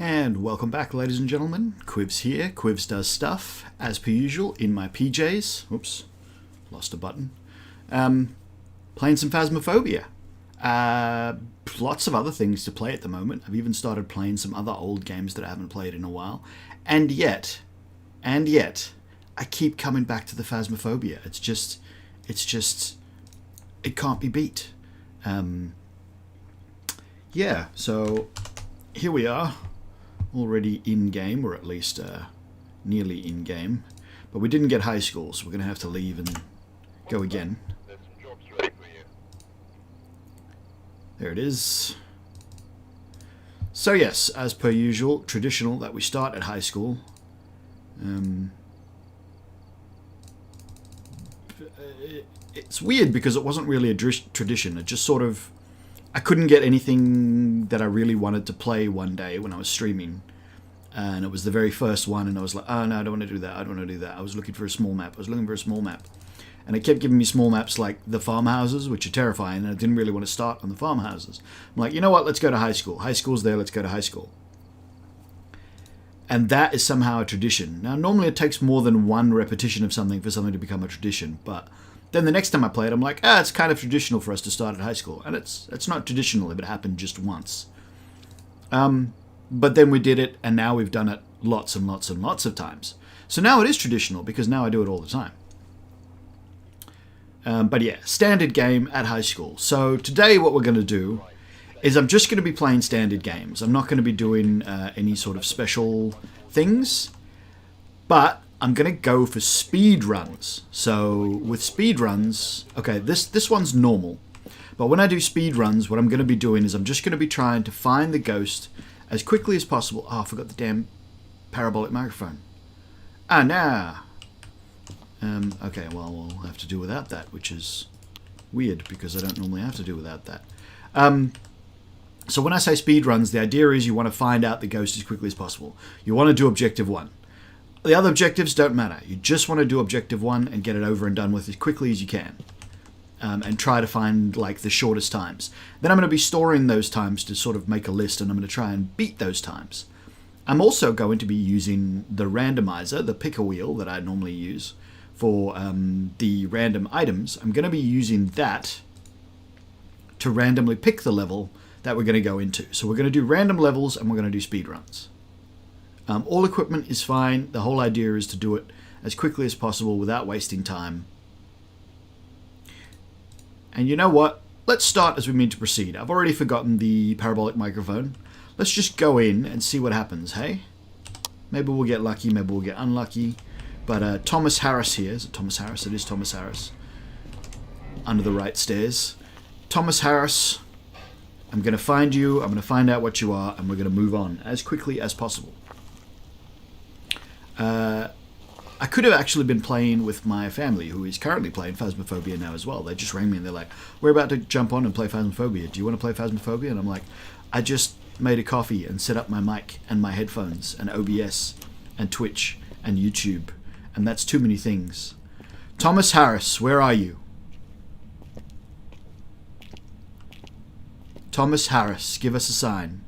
And welcome back, ladies and gentlemen. Quivs here. Quivs does stuff, as per usual, in my PJs. Oops, lost a button. Playing some Phasmophobia. Lots of other things to play at the moment. I've even started playing some other old games that I haven't played in a while. And yet, I keep coming back to the Phasmophobia. It's just, it can't be beat. Yeah, so here we are. Already in-game, or at least nearly in-game. But we didn't get high school, so we're going to have to leave and go again. There it is. So yes, as per usual, traditional that we start at high school. It's weird because it wasn't really a tradition. It just sort of... I couldn't get anything that I really wanted to play one day when I was streaming. And it was the very first one, and I was like, oh no, I don't want to do that, I don't want to do that. I was looking for a small map. And it kept giving me small maps like the farmhouses, which are terrifying, and I didn't really want to start on the farmhouses. I'm like, you know what, let's go to high school. High school's there, let's go to high school. And that is somehow a tradition. Now, normally it takes more than one repetition of something for something to become a tradition, but... Then the next time I play it, I'm like, it's kind of traditional for us to start at high school. And it's not traditional if it happened just once. But then we did it, and now we've done it lots and lots and lots of times. So now it is traditional, because now I do it all the time. But yeah, standard game at high school. So today what we're going to do is I'm just going to be playing standard games. I'm not going to be doing any sort of special things. But... I'm going to go for speed runs. So with speed runs, okay, this one's normal. But when I do speed runs, what I'm going to be doing is I'm just going to be trying to find the ghost as quickly as possible. Oh, I forgot the damn parabolic microphone. Ah, nah. Okay, well, we'll have to do without that, which is weird because I don't normally have to do without that. So when I say speed runs, the idea is you want to find out the ghost as quickly as possible. You want to do objective 1. The other objectives don't matter. You just want to do objective 1 and get it over and done with as quickly as you can. And try to find like the shortest times. Then I'm going to be storing those times to sort of make a list, and I'm going to try and beat those times. I'm also going to be using the randomizer, the picker wheel that I normally use for the random items. I'm going to be using that to randomly pick the level that we're going to go into. So we're going to do random levels, and we're going to do speed runs. All equipment is fine. The whole idea is to do it as quickly as possible without wasting time. And you know what? Let's start as we mean to proceed. I've already forgotten the parabolic microphone. Let's just go in and see what happens, hey? Maybe we'll get lucky, maybe we'll get unlucky. But Thomas Harris here. Is it Thomas Harris? It is Thomas Harris. Under the right stairs. Thomas Harris, I'm going to find you. I'm going to find out what you are, and we're going to move on as quickly as possible. I could have actually been playing with my family, who is currently playing Phasmophobia now as well. They just rang me and they're like, we're about to jump on and play Phasmophobia. Do you want to play Phasmophobia? And I'm like, I just made a coffee and set up my mic and my headphones and OBS and Twitch and YouTube. And that's too many things. Thomas Harris, where are you? Thomas Harris, give us a sign.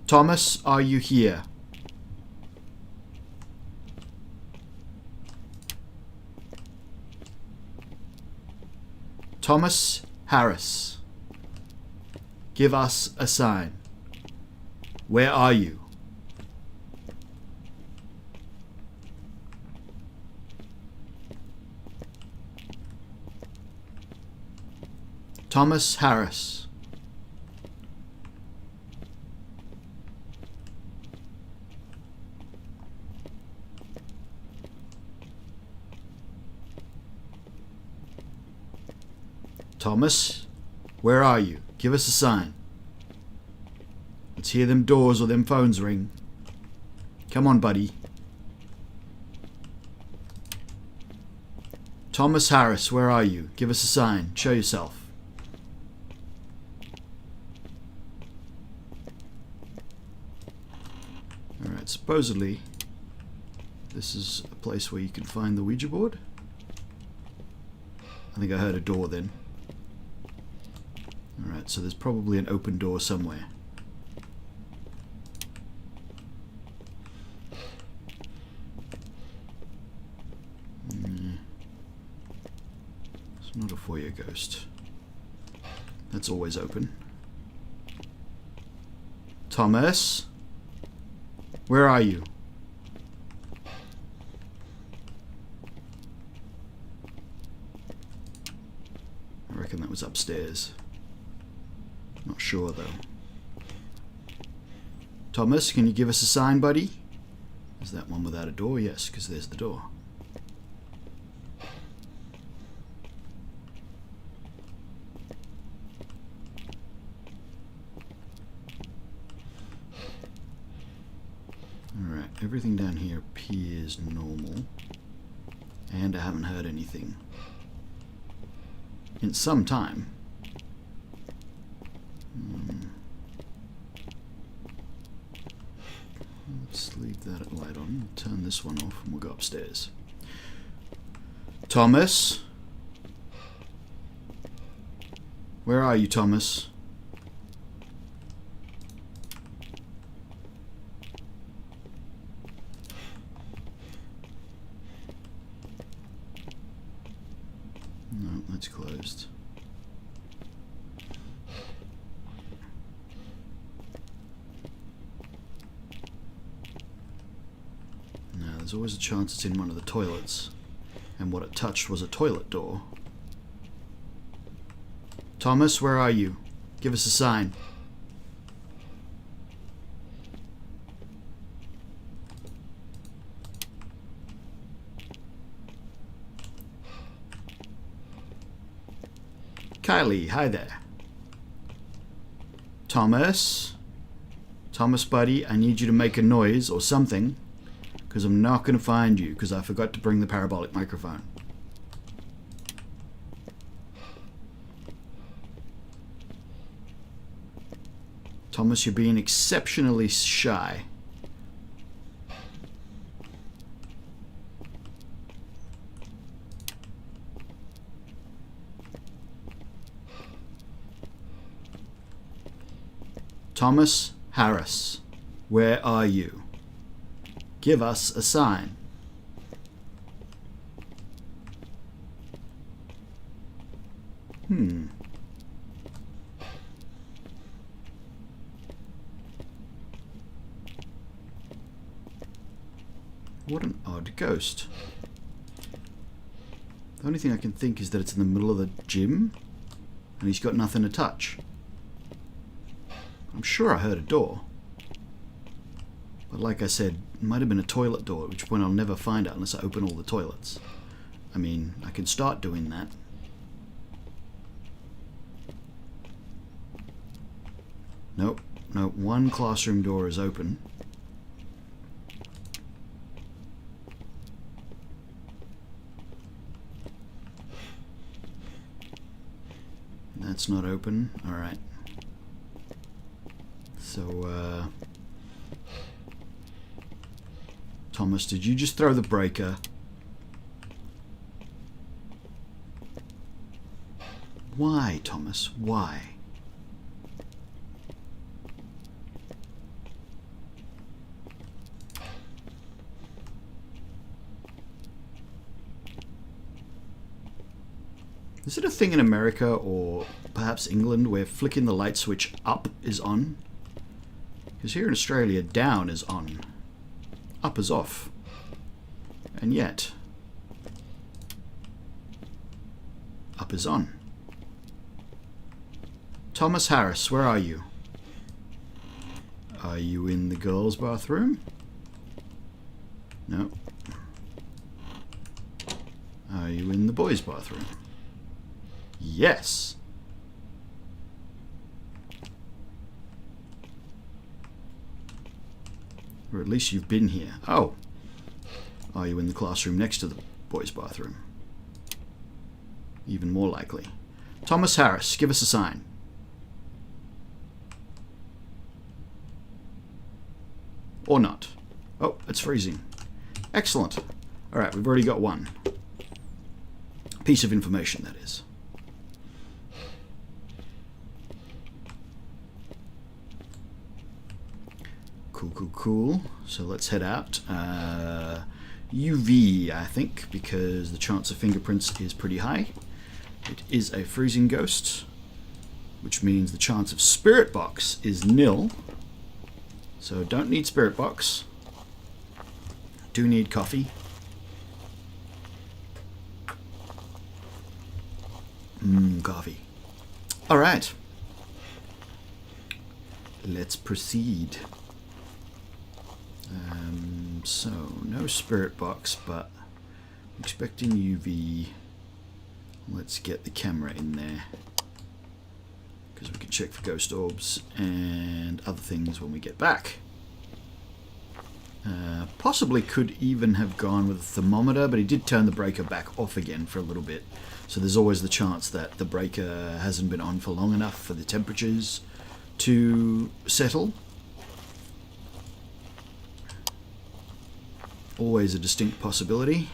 Thomas, are you here? Thomas Harris, give us a sign. Where are you? Thomas Harris. Thomas, where are you? Give us a sign. Let's hear them doors or them phones ring. Come on, buddy. Thomas Harris, where are you? Give us a sign. Show yourself. Alright, supposedly this is a place where you can find the Ouija board. I think I heard a door then. Alright, so there's probably an open door somewhere. It's not a foyer ghost. That's always open. Thomas? Where are you? I reckon that was upstairs. Not sure though. Thomas, can you give us a sign, buddy? Is that one without a door? Yes, because there's the door. Alright, everything down here appears normal. And I haven't heard anything in some time. Let's leave that light on. Turn this one off and we'll go upstairs. Thomas? Where are you, Thomas? No, that's closed. Now, there's always a chance it's in one of the toilets. And what it touched was a toilet door. Thomas, where are you? Give us a sign. Kylie, hi there. Thomas? Thomas, buddy, I need you to make a noise or something, because I'm not going to find you, because I forgot to bring the parabolic microphone. Thomas, you're being exceptionally shy. Thomas Harris, where are you? Give us a sign. What an odd ghost. The only thing I can think is that it's in the middle of the gym and he's got nothing to touch. I'm sure I heard a door. But like I said, it might have been a toilet door, at which point I'll never find out unless I open all the toilets. I mean, I can start doing that. Nope. Nope. One classroom door is open. That's not open. Alright. So, Thomas, did you just throw the breaker? Why, Thomas? Why? Is it a thing in America or perhaps England where flicking the light switch up is on? Because here in Australia, down is on. Up is off. And yet, up is on. Thomas Harris, where are you? Are you in the girls' bathroom? No. Are you in the boys' bathroom? Yes. Or at least you've been here. Oh. Are you in the classroom next to the boys' bathroom? Even more likely. Thomas Harris, give us a sign. Or not. Oh, it's freezing. Excellent. Alright, we've already got one. Piece of information, that is. Cool. So let's head out. UV, I think, because the chance of fingerprints is pretty high. It is a freezing ghost, which means the chance of spirit box is nil. So don't need spirit box. Do need coffee. Coffee. All right. Let's proceed. So no spirit box, but I'm expecting UV. Let's get the camera in there, because we can check for ghost orbs and other things when we get back. Possibly could even have gone with a thermometer, but he did turn the breaker back off again for a little bit. So there's always the chance that the breaker hasn't been on for long enough for the temperatures to settle. Always a distinct possibility.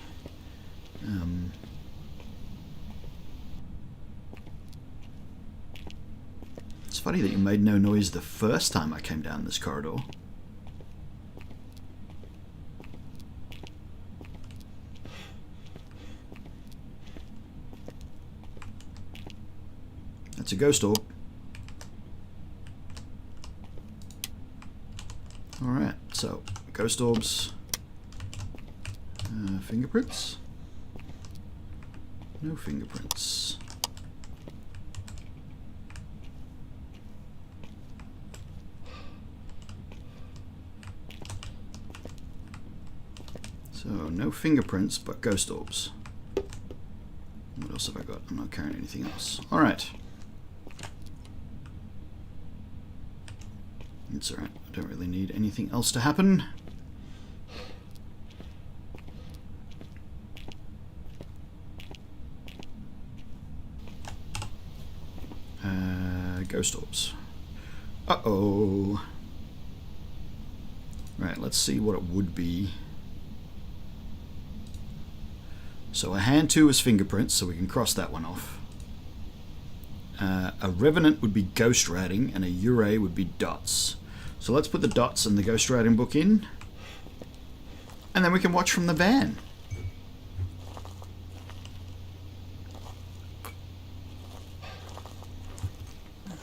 It's funny that you made no noise the first time I came down this corridor. That's a ghost orb. Alright, so ghost orbs. Fingerprints? No fingerprints. So, no fingerprints, but ghost orbs. What else have I got? I'm not carrying anything else. Alright. It's alright. I don't really need anything else to happen. Ghost orbs. Uh-oh. Right, let's see what it would be. So a hand 2 is fingerprints, so we can cross that one off. A revenant would be ghost writing, and a ure would be dots. So let's put the dots and the ghost writing book in, and then we can watch from the van.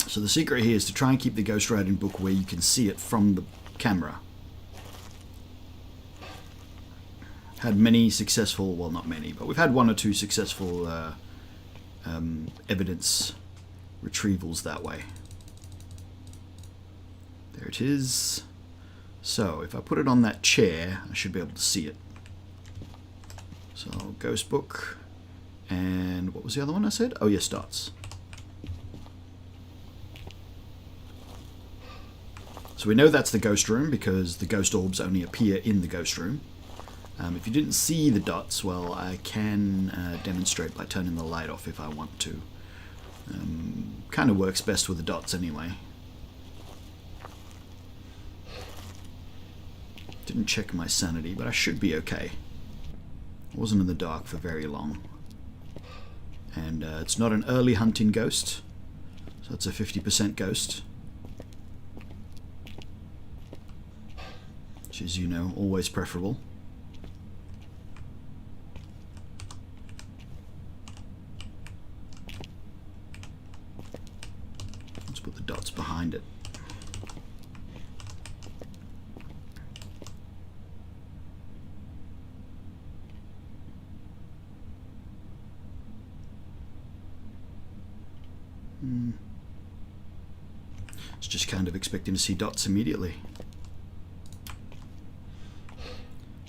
So the secret here is to try and keep the ghost writing book where you can see it from the camera. Had many successful, well, not many, but we've had 1 or 2 successful evidence retrievals that way. There it is. So if I put it on that chair, I should be able to see it. So ghost book, and what was the other one I said? Oh yes, dots. So we know that's the ghost room because the ghost orbs only appear in the ghost room. If you didn't see the dots, well, I can demonstrate by turning the light off if I want to. Kind of works best with the dots anyway. Didn't check my sanity, but I should be okay. I wasn't in the dark for very long. And it's not an early hunting ghost, so it's a 50% ghost. Which is, you know, always preferable. Let's put the dots behind it. It's just kind of expecting to see dots immediately.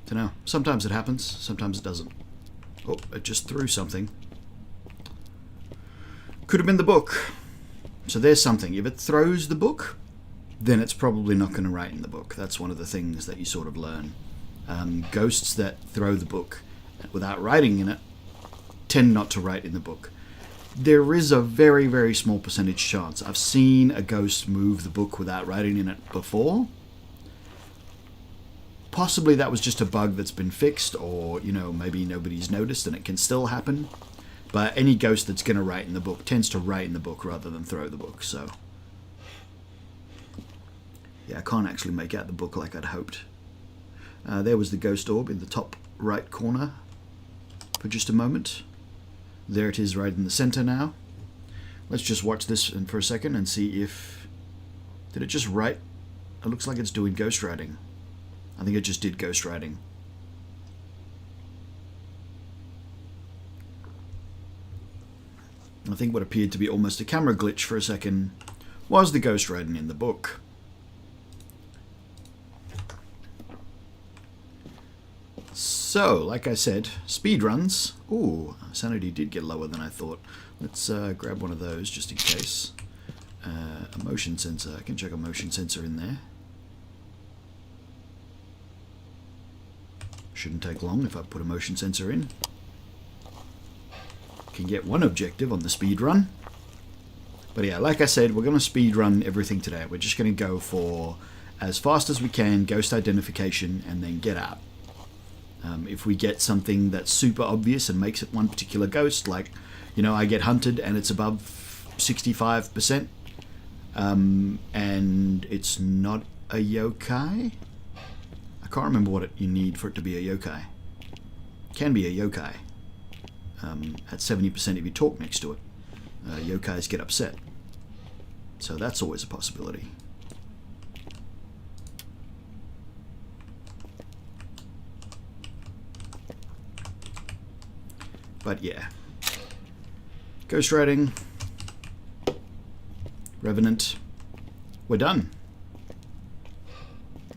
Dunno. Sometimes it happens, sometimes it doesn't. Oh, it just threw something. Could have been the book. So there's something. If it throws the book, then it's probably not going to write in the book. That's one of the things that you sort of learn. Ghosts that throw the book without writing in it tend not to write in the book. There is a very, very small percentage chance. I've seen a ghost move the book without writing in it before. Possibly that was just a bug that's been fixed, or, you know, maybe nobody's noticed and it can still happen. But any ghost that's going to write in the book tends to write in the book rather than throw the book, so. Yeah, I can't actually make out the book like I'd hoped. There was the ghost orb in the top right corner for just a moment. There it is right in the center now. Let's just watch this for a second and see if... Did it just write? It looks like it's doing ghost writing. I think it just did ghost writing. I think what appeared to be almost a camera glitch for a second was the ghost writing in the book. So, like I said, speedruns. Ooh, sanity did get lower than I thought. Let's grab one of those just in case. A motion sensor. I can check a motion sensor in there. Shouldn't take long if I put a motion sensor in. Can get one objective on the speed run. But yeah, like I said, we're going to speed run everything today. We're just going to go for as fast as we can, ghost identification, and then get out. If we get something that's super obvious and makes it one particular ghost, like, you know, I get hunted and it's above 65%, and it's not a yokai. I can't remember what you need for it to be a yokai. It can be a yokai. At 70% if you talk next to it. Yokais get upset. So that's always a possibility. But yeah. Ghost writing. Revenant. We're done.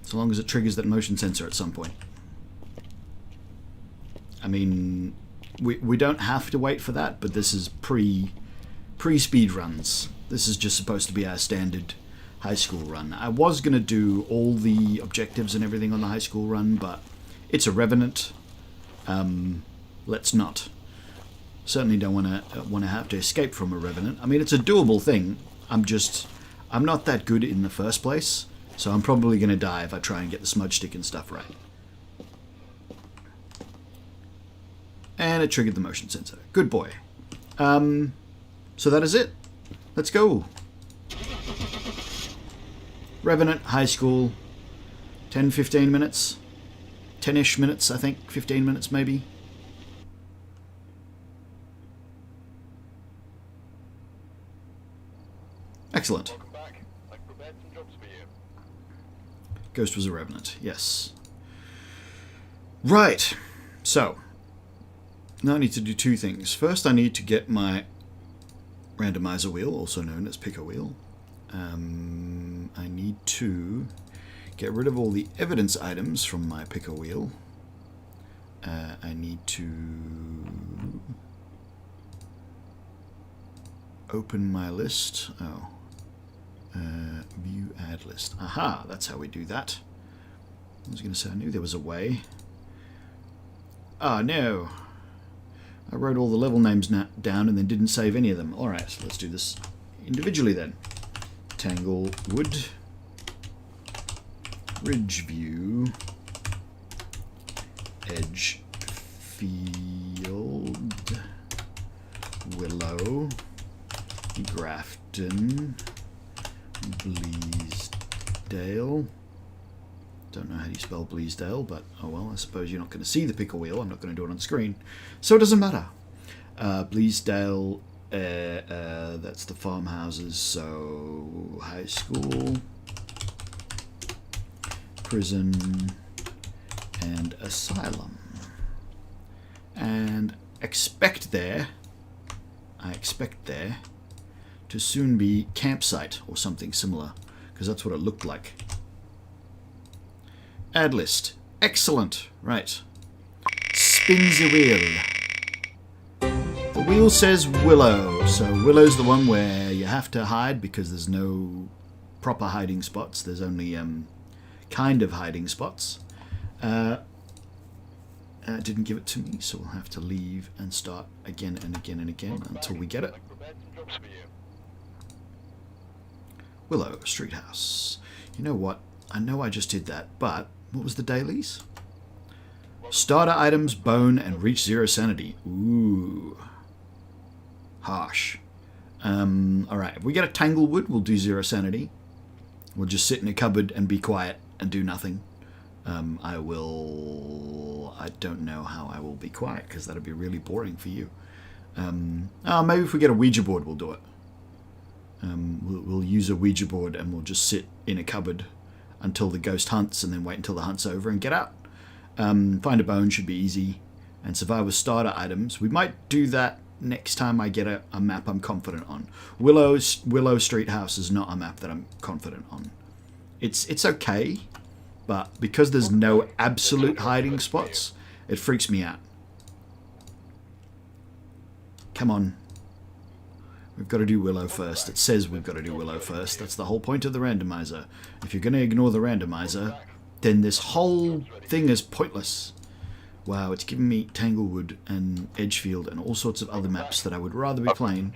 So long as it triggers that motion sensor at some point. I mean, we don't have to wait for that, but this is pre-speed runs. This is just supposed to be our standard high school run. I was going to do all the objectives and everything on the high school run, but it's a Revenant. Let's not. Certainly don't want to have to escape from a Revenant. I mean, it's a doable thing. I'm not that good in the first place, so I'm probably going to die if I try and get the smudge stick and stuff right. And it triggered the motion sensor. Good boy. So that is it. Let's go. Revenant, high school, 10-15 minutes. 10-ish minutes, I think. 15 minutes, maybe. Excellent. Welcome back. I've prepared some jobs for you. Ghost was a Revenant, yes. Right. So, now I need to do two things. First, I need to get my randomizer wheel, also known as picker wheel. I need to get rid of all the evidence items from my picker wheel. I need to open my list. Oh. View add list. Aha, that's how we do that. I was going to say I knew there was a way. Oh no. I wrote all the level names down and then didn't save any of them. Alright, so let's do this individually then. Tanglewood, Ridgeview, Edgefield, Willow, Grafton, Bleasdale. Don't know how you spell Bleasdale, but oh well, I suppose you're not going to see the picker wheel. I'm not going to do it on screen, so it doesn't matter. Bleasdale, that's the farmhouses, so high school, prison, and asylum. And I expect there to soon be campsite or something similar, because that's what it looked like. Add list. Excellent. Right. Spin the wheel. The wheel says Willow. So Willow's the one where you have to hide because there's no proper hiding spots. There's only kind of hiding spots. Didn't give it to me, so we'll have to leave and start again and again and again until we get it. Willow Street House. You know what? I know I just did that, but what was the dailies? Starter items, bone, and reach 0 sanity. Ooh. Harsh. Alright, if we get a Tanglewood, we'll do 0 sanity. We'll just sit in a cupboard and be quiet and do nothing. I don't know how I will be quiet, because that'll be really boring for you. Maybe if we get a Ouija board, we'll do it. We'll use a Ouija board and we'll just sit in a cupboard until the ghost hunts, and then wait until the hunt's over and get out. Find a bone should be easy. And survive with starter items. We might do that next time I get a map I'm confident on. Willow Street House is not a map that I'm confident on. It's okay, but because there's no absolute hiding spots, it freaks me out. Come on. We've got to do Willow first. It says we've got to do Willow first. That's the whole point of the randomizer. If you're going to ignore the randomizer, then this whole thing is pointless. Wow, it's giving me Tanglewood and Edgefield and all sorts of other maps that I would rather be playing.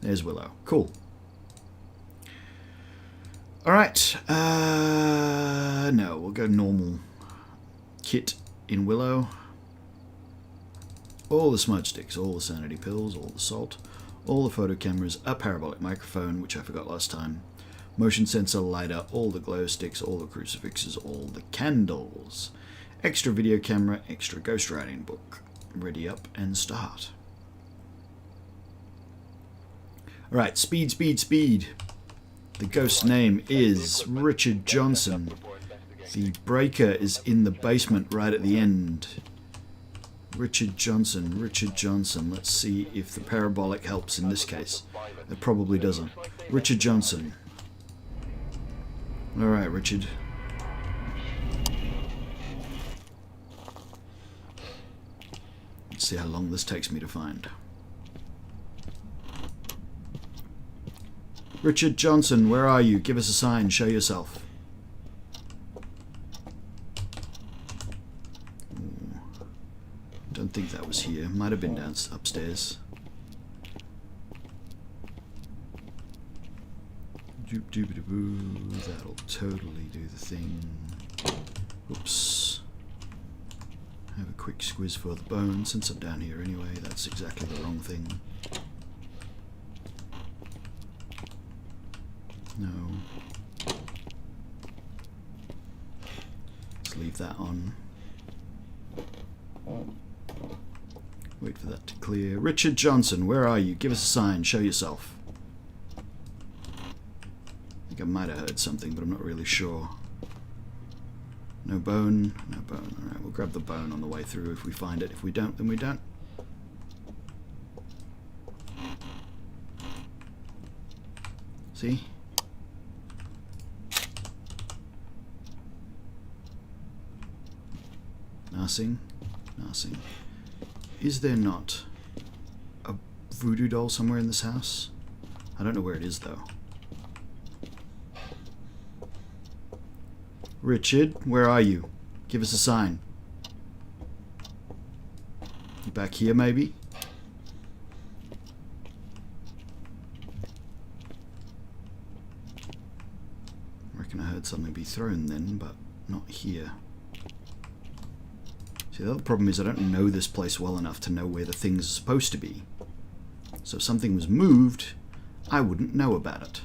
There's Willow. Cool. Alright. No, we'll go normal kit in Willow. All the smudge sticks, all the sanity pills, all the salt, all the photo cameras, a parabolic microphone, which I forgot last time, motion sensor, lighter, all the glow sticks, all the crucifixes, all the candles, extra video camera, extra ghostwriting book. Ready up and start. Alright, speed, speed, speed. The ghost's name is Richard Johnson. The breaker is in the basement right at the end. Richard Johnson, Richard Johnson. Let's see if the parabolic helps in this case. It probably doesn't. Richard Johnson. Alright, Richard. Let's see how long this takes me to find. Richard Johnson, where are you? Give us a sign. Show yourself. Ooh. Don't think that was here. Might have been down upstairs. That'll totally do the thing. Oops. Have a quick squiz for the bone. Since I'm down here anyway, that's exactly the wrong thing. No. Let's leave that on. Wait for that to clear. Richard Johnson, where are you? Give us a sign. Show yourself. I think I might have heard something, but I'm not really sure. No bone. No bone. Alright, we'll grab the bone on the way through if we find it. If we don't, then we don't. See? Nothing. Nothing. Is there not a voodoo doll somewhere in this house? I don't know where it is, though. Richard, where are you? Give us a sign. You back here, maybe? I reckon I heard something be thrown then, but not here. See, the other problem is I don't know this place well enough to know where the thing's supposed to be. So if something was moved, I wouldn't know about it.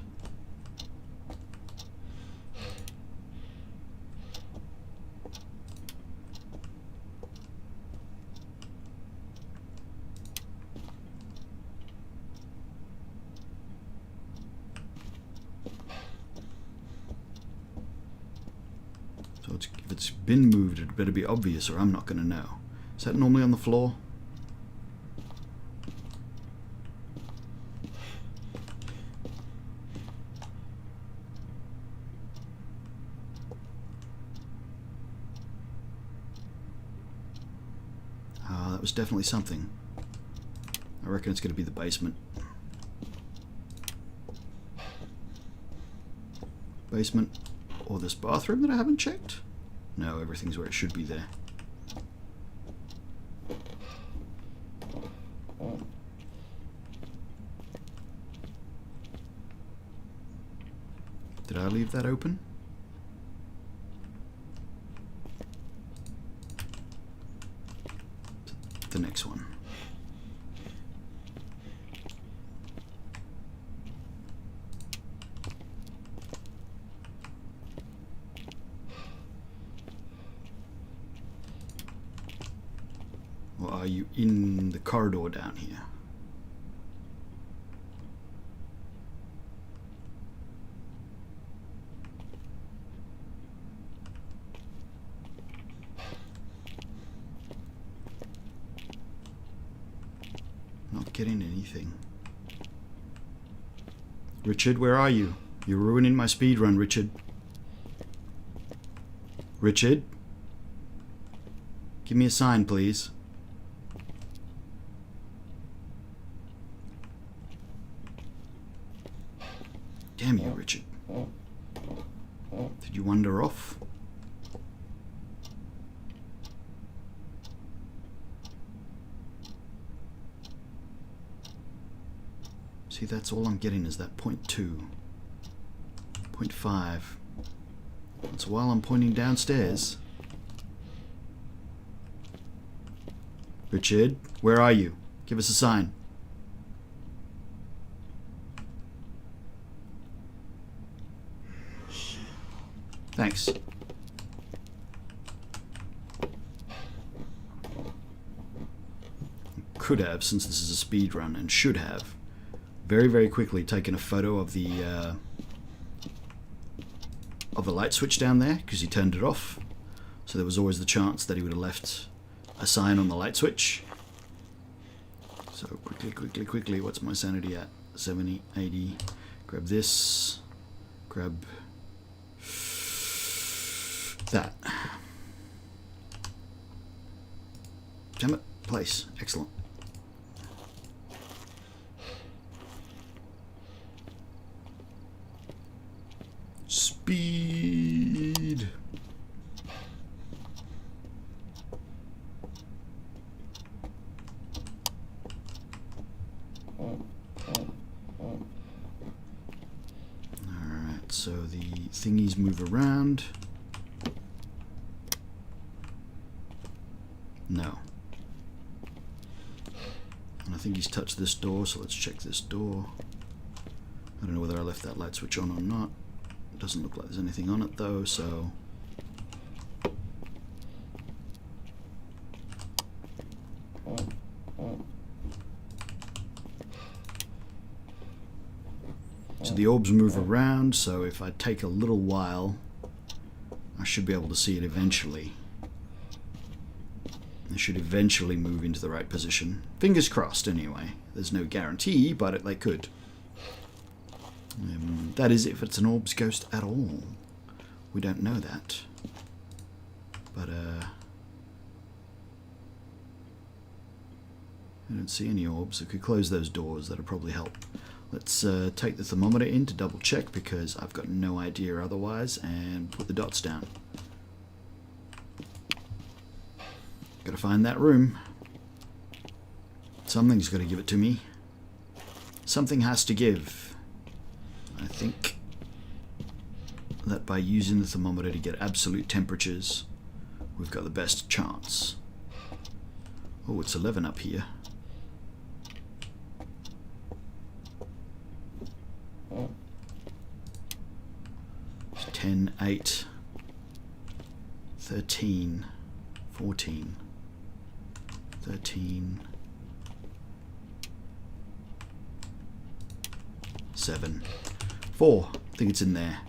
So if it's been moved, it better be obvious or I'm not going to know. Is that normally on the floor? Ah, that was definitely something. I reckon it's going to be the basement. Basement. Or this bathroom that I haven't checked? No, everything's where it should be there. Did I leave that open? The next one. you in the corridor down here? Not getting anything. Richard, where are you? You're ruining my speed run, Richard. Richard? Give me a sign, please. Damn you, Richard. Did you wander off? See, that's all I'm getting is that 0.2. 0.5. That's while I'm pointing downstairs. Richard, where are you? Give us a sign. Thanks. Could have, since this is a speed run, and should have very, very quickly taken a photo of the light switch down there, because he turned it off. So there was always the chance that he would have left a sign on the light switch. So quickly, what's my sanity at? 70, 80. Grab this. Grab that. Damn it. Place. Excellent. Speed. Alright, so the thingies move around. No. And I think he's touched this door, so let's check this door. I don't know whether I left that light switch on or not. It doesn't look like there's anything on it though, so... So the orbs move around, so if I take a little while, I should be able to see it eventually. They should eventually move into the right position. Fingers crossed, anyway. There's no guarantee, but they could. That is if it's an orbs ghost at all. We don't know that. But, I don't see any orbs. If we close those doors, that'll probably help. Let's take the thermometer in to double check, because I've got no idea otherwise, and put the dots down. Gotta find that room. Something's gotta give it to me. Something has to give. I think that by using the thermometer to get absolute temperatures, we've got the best chance. Oh, it's 11 up here. It's 10, 8, 13, 14, 13, 7, 4. I think it's in there.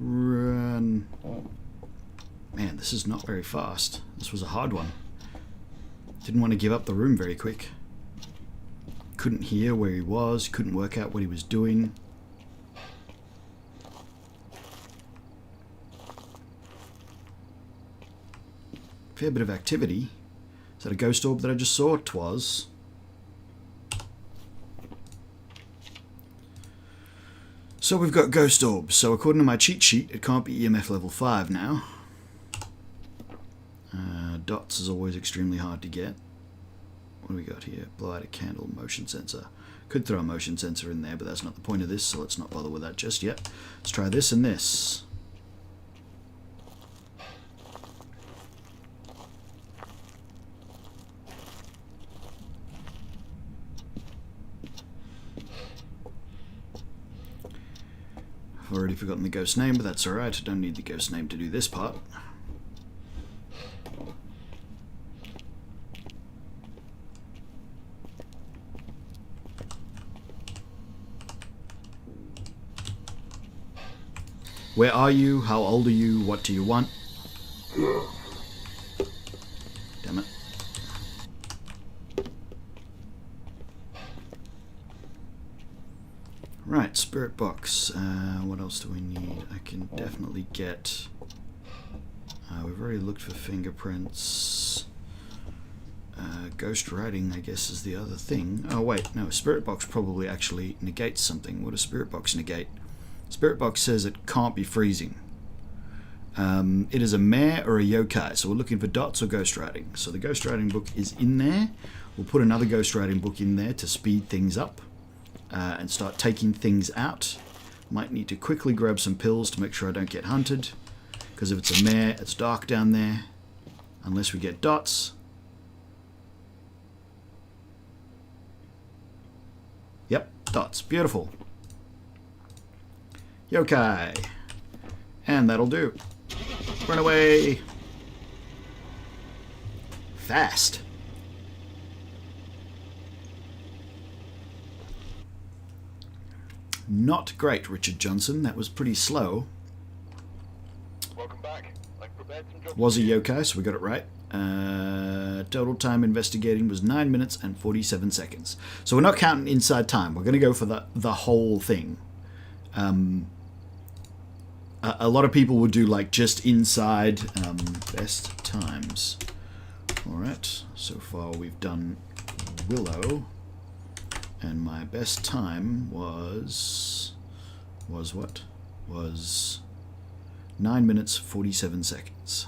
Run. Man, this is not very fast. This was a hard one. Didn't want to give up the room very quick. Couldn't hear where he was, couldn't work out what he was doing. Fair bit of activity. Is that a ghost orb that I just saw? It was. So we've got ghost orbs. So according to my cheat sheet, it can't be EMF level 5 now. Dots is always extremely hard to get. What do we got here? Blow out a candle, motion sensor. Could throw a motion sensor in there, but that's not the point of this, so let's not bother with that just yet. Let's try this and this. already forgotten the ghost name, but that's alright. I don't need the ghost name to do this part. Where are you? How old are you? What do you want? Damn it. Right, spirit box. What else do we need? I can definitely get... we've already looked for fingerprints. Ghost writing, I guess, is the other thing. Oh wait, no, spirit box probably actually negates something. What does spirit box negate? Spirit box says it can't be freezing. It is a mare or a yokai, so we're looking for dots or ghost writing. So the ghost writing book is in there. We'll put another ghost writing book in there to speed things up and start taking things out. Might need to quickly grab some pills to make sure I don't get hunted, because if it's a mare, it's dark down there, unless we get dots. Yep, dots. Beautiful. Yokai. And that'll do. Run away. Fast. Not great, Richard Johnson. That was pretty slow. Welcome back. I've prepared some jobs. Was a yokai, so we got it right. Total time investigating was 9 minutes and 47 seconds. So we're not counting inside time. We're going to go for the whole thing. A lot of people would do like just inside best times. Alright, so far we've done Willow, and my best time was what? Was 9 minutes 47 seconds.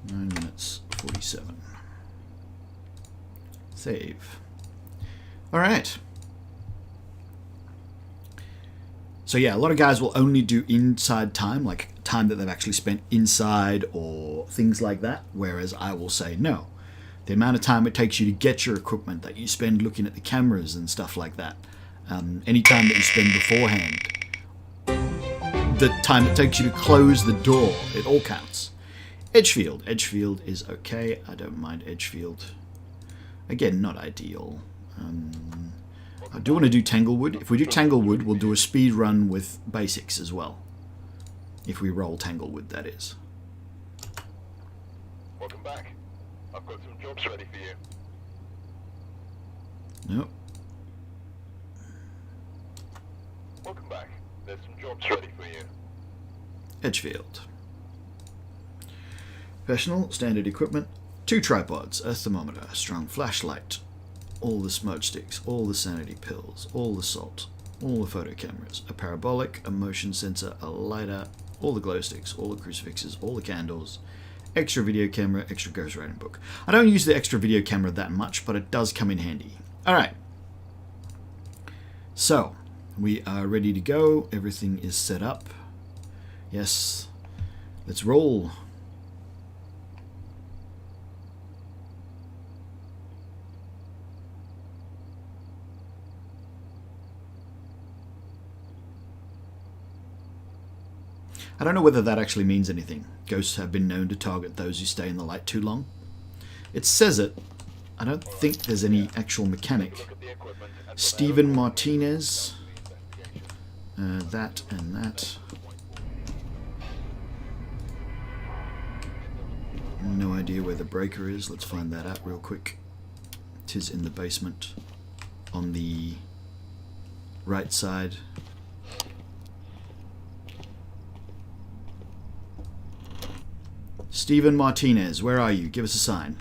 9 minutes 47. Save. Alright. So yeah, a lot of guys will only do inside time, like time that they've actually spent inside or things like that, whereas I will say no. The amount of time it takes you to get your equipment, that you spend looking at the cameras and stuff like that, any time that you spend beforehand, the time it takes you to close the door, it all counts. Edgefield. Edgefield is okay. I don't mind Edgefield. Again, not ideal. I do want to do Tanglewood. If we do Tanglewood, we'll do a speed run with basics as well. If we roll Tanglewood, that is. Welcome back. I've got some jobs ready for you. Nope. Welcome back. There's some jobs ready for you. Edgefield. Professional, standard equipment, 2 tripods, a thermometer, a strong flashlight, all the smoke sticks, all the sanity pills, all the salt, all the photo cameras, a parabolic, a motion sensor, a lighter, all the glow sticks, all the crucifixes, all the candles, extra video camera, extra ghost writing book. I don't use the extra video camera that much, but it does come in handy. Alright. So, we are ready to go. Everything is set up. Yes. Let's roll. I don't know whether that actually means anything. Ghosts have been known to target those who stay in the light too long. It says it. I don't think there's any actual mechanic. Stephen Martinez. That and that. No idea where the breaker is. Let's find that out real quick. It is in the basement on the right side. Stephen Martinez, where are you? Give us a sign.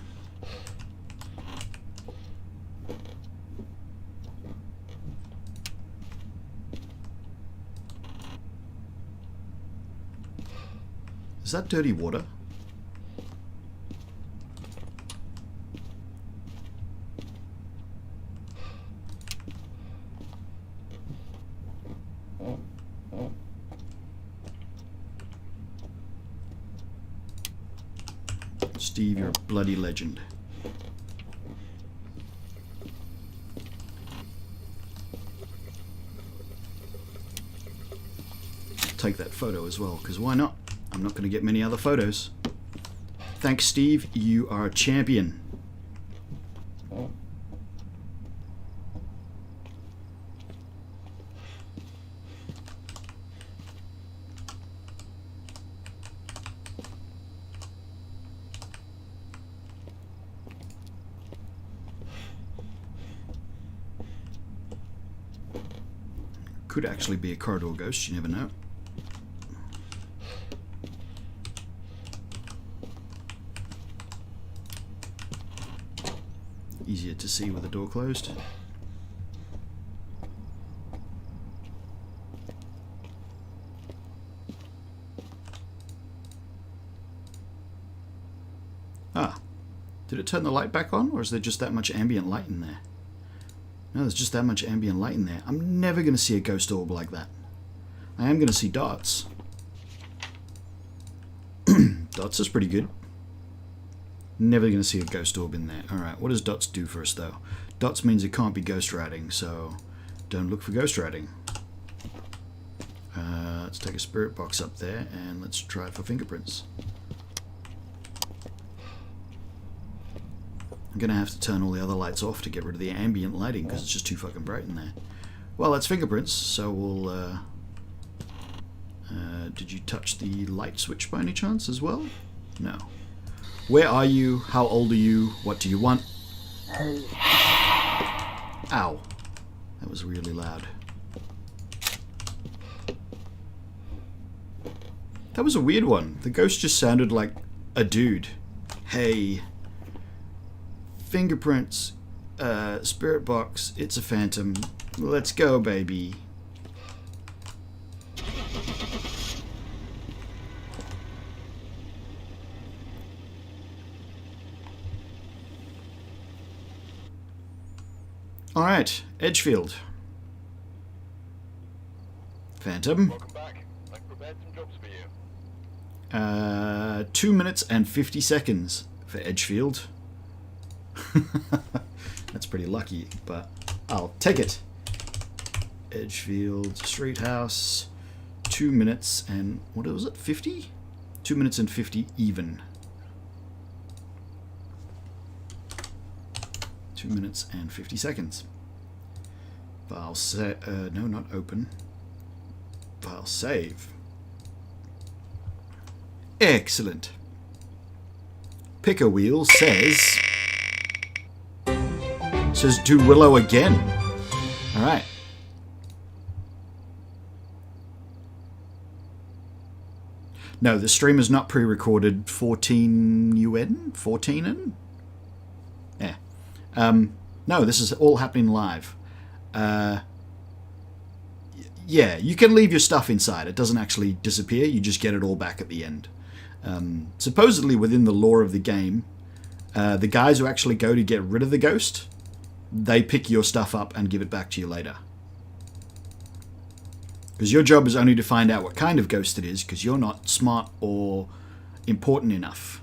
Is that dirty water? Steve, you're a bloody legend. take that photo as well, because why not? I'm not going to get many other photos. Thanks, Steve. You are a champion. Could actually be a corridor ghost, you never know. Easier to see with the door closed. Ah, did it turn the light back on, or is there just that much ambient light in there? No, there's just that much ambient light in there. I'm never going to see a ghost orb like that. I am going to see dots. Dots is pretty good. Never going to see a ghost orb in there. Alright, what does dots do for us, though? Dots means it can't be ghost riding, so don't look for ghost riding. Let's take a spirit box up there, and let's try for fingerprints. I'm going to have to turn all the other lights off to get rid of the ambient lighting because it's just too fucking bright in there. Well, that's fingerprints, so we'll... did you touch the light switch by any chance as well? No. Where are you? How old are you? What do you want? Ow. That was really loud. That was a weird one. The ghost just sounded like a dude. Hey... Fingerprints, spirit box, it's a phantom. Let's go, baby. Alright, Edgefield. Phantom. Welcome back. I've prepared some jobs for you. 2 minutes and 50 seconds for Edgefield. That's pretty lucky, but I'll take it. Edgefield Street House. 2 minutes and... what was it? 50? 2 minutes and 50 even. 2 minutes and 50 seconds. File save. No, not open. File save. Excellent. Picker wheel says do Willow again. Alright. No, the stream is not pre-recorded. 14 UN? 14 in? Yeah. No, this is all happening live. Yeah, you can leave your stuff inside. It doesn't actually disappear. You just get it all back at the end. Supposedly within the lore of the game, the guys who actually go to get rid of the ghost, they pick your stuff up and give it back to you later. Because your job is only to find out what kind of ghost it is, because you're not smart or important enough.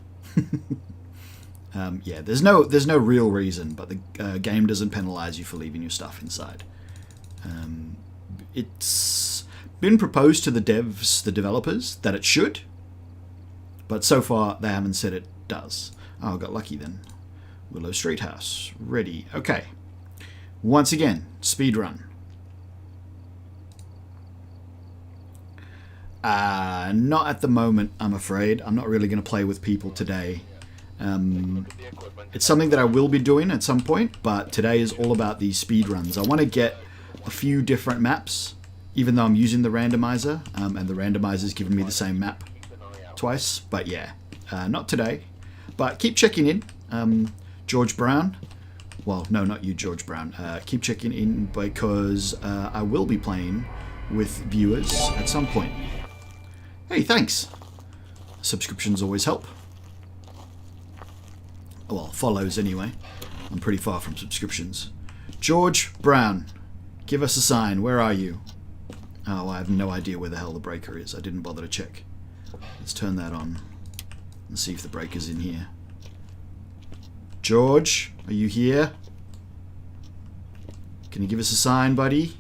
Yeah, there's no real reason, but the game doesn't penalize you for leaving your stuff inside. It's been proposed to the devs, the developers, that it should, but so far they haven't said it does. Oh, I got lucky then. Willow Street House. Ready. Okay. Once again, speed run. Not at the moment, I'm afraid. I'm not really going to play with people today. It's something that I will be doing at some point, but today is all about these speed runs. I want to get a few different maps, even though I'm using the randomizer, and the randomizer's giving me the same map twice. But yeah, not today. But keep checking in. George Brown. Well, no, not you, George Brown. Keep checking in because I will be playing with viewers at some point. Hey, thanks. Subscriptions always help. Well, follows anyway. I'm pretty far from subscriptions. George Brown, give us a sign. Where are you? Oh, I have no idea where the hell the breaker is. I didn't bother to check. Let's turn that on and see if the breaker's in here. George, are you here? Can you give us a sign, buddy?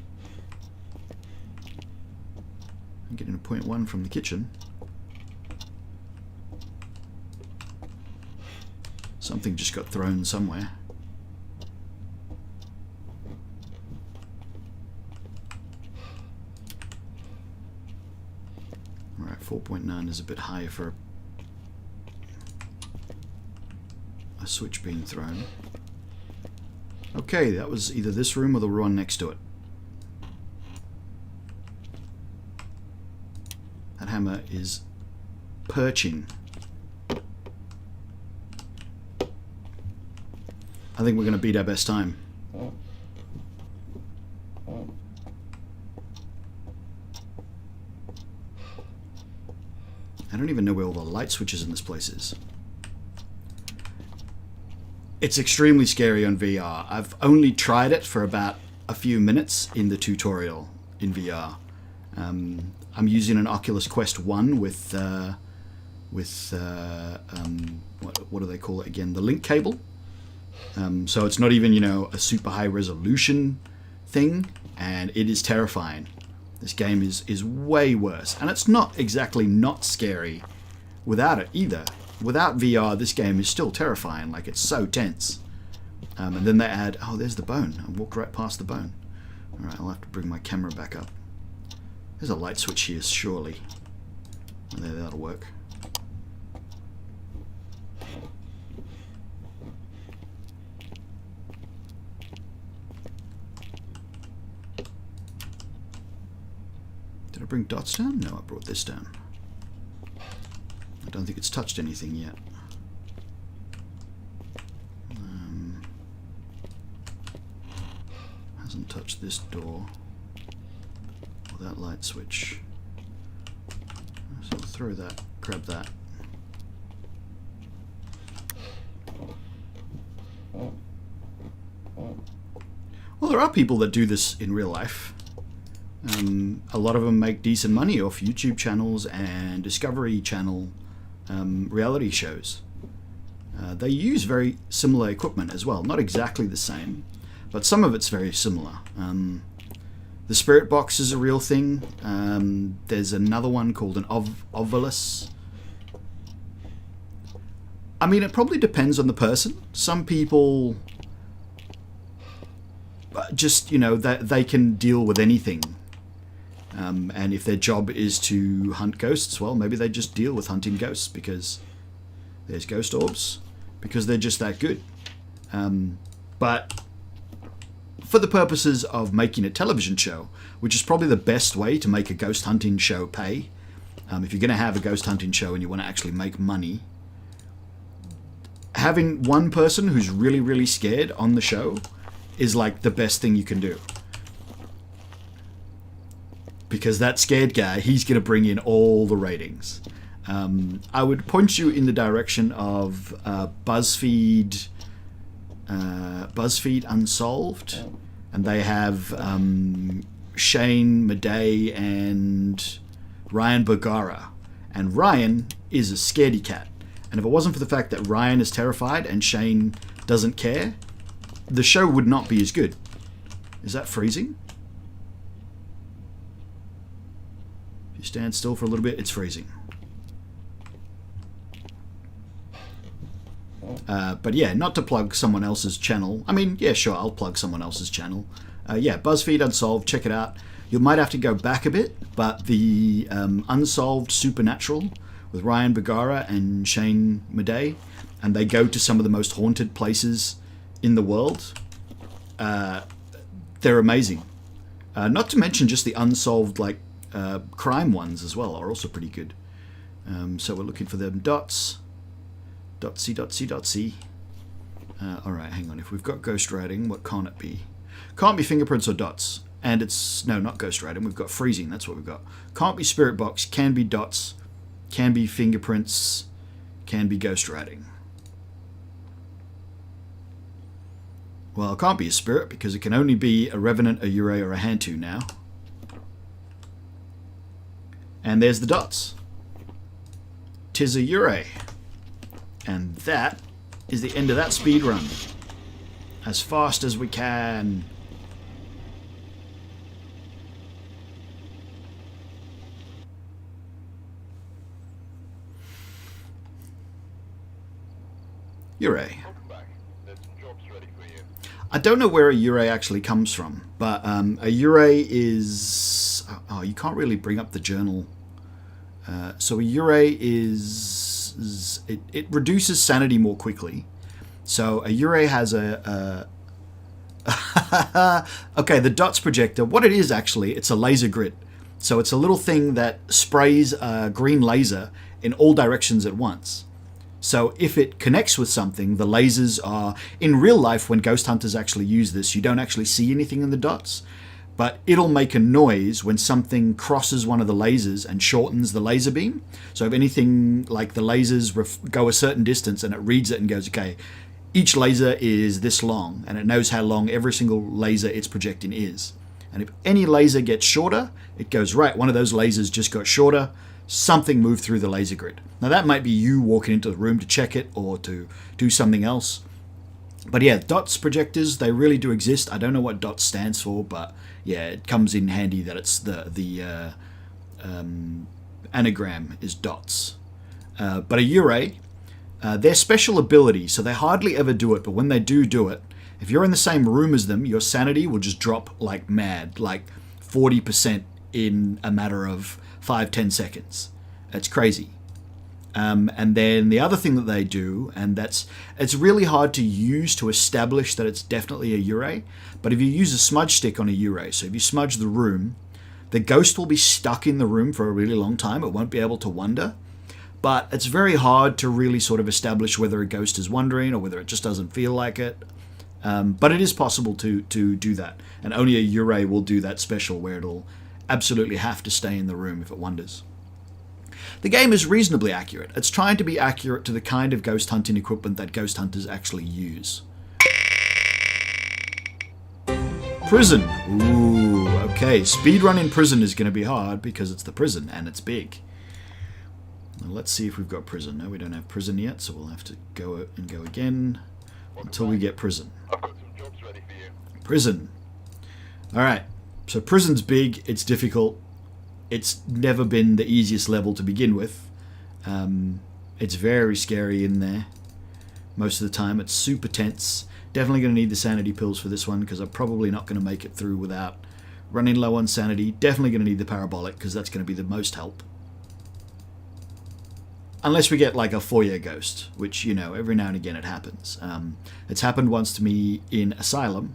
I'm getting a 0.1 from the kitchen. Something just got thrown somewhere. Alright, 4.9 is a bit high for a switch being thrown. Okay, that was either this room or the one next to it. That hammer is perching. I think we're going to beat our best time. I don't even know where all the light switches in this place is. It's extremely scary on VR. I've only tried it for about a few minutes in the tutorial in VR. I'm using an Oculus Quest 1 with what do they call it again? The link cable. So it's not even, you know, a super high resolution thing, and it is terrifying. This game is way worse, and it's not exactly not scary without it either. Without VR, this game is still terrifying. Like, it's so tense. And then they add, oh, there's the bone. I walked right past the bone. All right, I'll have to bring my camera back up. There's a light switch here, surely. Oh, there, that'll work. Did I bring dots down? No, I brought this down. I don't think it's touched anything yet. Hasn't touched this door or that light switch. So I'll throw that, grab that. Well, there are people that do this in real life. A lot of them make decent money off YouTube channels and Discovery Channel reality shows. They use very similar equipment as well. Not exactly the same, but some of it's very similar. The Spirit Box is a real thing. There's another one called an Ovilus. I mean, it probably depends on the person. Some people just, you know, they can deal with anything. And if their job is to hunt ghosts, well, maybe they just deal with hunting ghosts because there's ghost orbs, because they're just that good. But for the purposes of making a television show, which is probably the best way to make a ghost hunting show pay, if you're going to have a ghost hunting show and you want to actually make money, having one person who's really, really scared on the show is like the best thing you can do. Because that scared guy, he's going to bring in all the ratings. I would point you in the direction of BuzzFeed Unsolved, and they have Shane Madej and Ryan Bergara, and Ryan is a scaredy cat. And if it wasn't for the fact that Ryan is terrified and Shane doesn't care, the show would not be as good. Is that freezing? If you stand still for a little bit, it's freezing. But yeah, not to plug someone else's channel. I mean, yeah, sure, I'll plug someone else's channel. Yeah, BuzzFeed Unsolved, check it out. You might have to go back a bit, but the Unsolved Supernatural with Ryan Bergara and Shane Madej, and they go to some of the most haunted places in the world. They're amazing. Not to mention just the unsolved, like, crime ones as well are also pretty good. So we're looking for them dots. Dotsy. Alright, hang on. If we've got ghost writing, what can't it be? Can't be fingerprints or dots. And it's... No, not ghost writing. We've got freezing. That's what we've got. Can't be spirit box. Can be dots. Can be fingerprints. Can be ghost writing. Well, it can't be a spirit because it can only be a revenant, a Yurei, or a Hantu now. And there's the dots. 'Tis a Yurei. And that is the end of that speed run. As fast as we can. Urei. Welcome back. There's some jobs ready for you. I don't know where a Urei actually comes from, but a Urei is... Oh, you can't really bring up the journal. So a Urei is... It reduces sanity more quickly. So a Urei has a okay, the dots projector. What it is actually, it's a laser grid. So it's a little thing that sprays a green laser in all directions at once. So if it connects with something, the lasers are... In real life, when ghost hunters actually use this, you don't actually see anything in the dots, but it'll make a noise when something crosses one of the lasers and shortens the laser beam. So if anything, like the lasers go a certain distance and it reads it and goes, okay, each laser is this long, and it knows how long every single laser it's projecting is. And if any laser gets shorter, it goes, right, one of those lasers just got shorter, something moved through the laser grid. Now that might be you walking into the room to check it or to do something else. But yeah, dots projectors, they really do exist. I don't know what dots stands for, but yeah, it comes in handy that it's the anagram is dots. But a Urei, their special ability, so they hardly ever do it, but when they do it, if you're in the same room as them, your sanity will just drop like mad, like 40% in a matter of 5-10 seconds. It's crazy. And then the other thing that they do, and it's really hard to use to establish that it's definitely a Urei, but if you use a smudge stick on a Urei, so if you smudge the room, the ghost will be stuck in the room for a really long time. It won't be able to wander. But it's very hard to really sort of establish whether a ghost is wandering or whether it just doesn't feel like it. But it is possible to do that. And only a Urei will do that special where it'll absolutely have to stay in the room if it wanders. The game is reasonably accurate. It's trying to be accurate to the kind of ghost hunting equipment that ghost hunters actually use. Prison. Ooh, okay. Speedrun in prison is going to be hard because it's the prison and it's big. Now let's see if we've got prison. No, we don't have prison yet, so we'll have to go and go again until we get prison. I've got some jobs ready for you. Prison. Alright, so prison's big, it's difficult. It's never been the easiest level to begin with. It's very scary in there. Most of the time it's super tense. Definitely going to need the sanity pills for this one because I'm probably not going to make it through without running low on sanity. Definitely going to need the parabolic because that's going to be the most help. Unless we get like a foyer ghost, which, you know, every now and again it happens. It's happened once to me in Asylum,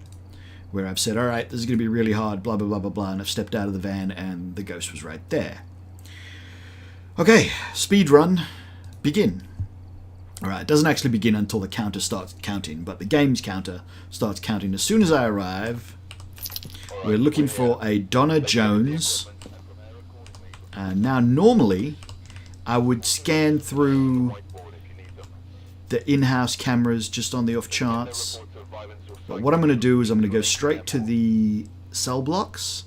where I've said, alright, this is going to be really hard, blah, blah, blah, blah, blah, and I've stepped out of the van and the ghost was right there. Okay, speed run, begin. Alright, it doesn't actually begin until the counter starts counting, but the game's counter starts counting as soon as I arrive. We're looking for a Donna Jones. Now, normally, I would scan through the in-house cameras just on the off chance. But what I'm going to do is I'm going to go straight to the cell blocks.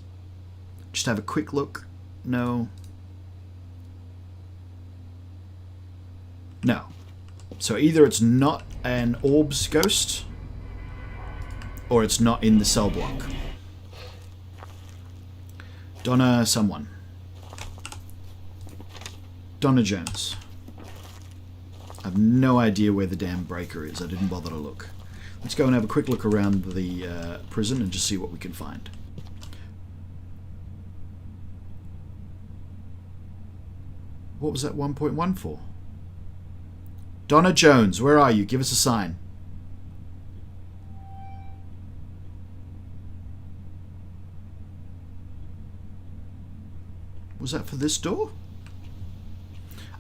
Just have a quick look. No. No. So either it's not an orbs ghost or it's not in the cell block. Donna someone. Donna Jones. I have no idea where the damn breaker is. I didn't bother to look. Let's go and have a quick look around the prison and just see what we can find. What was that 1.1 for? Donna Jones, where are you? Give us a sign. Was that for this door?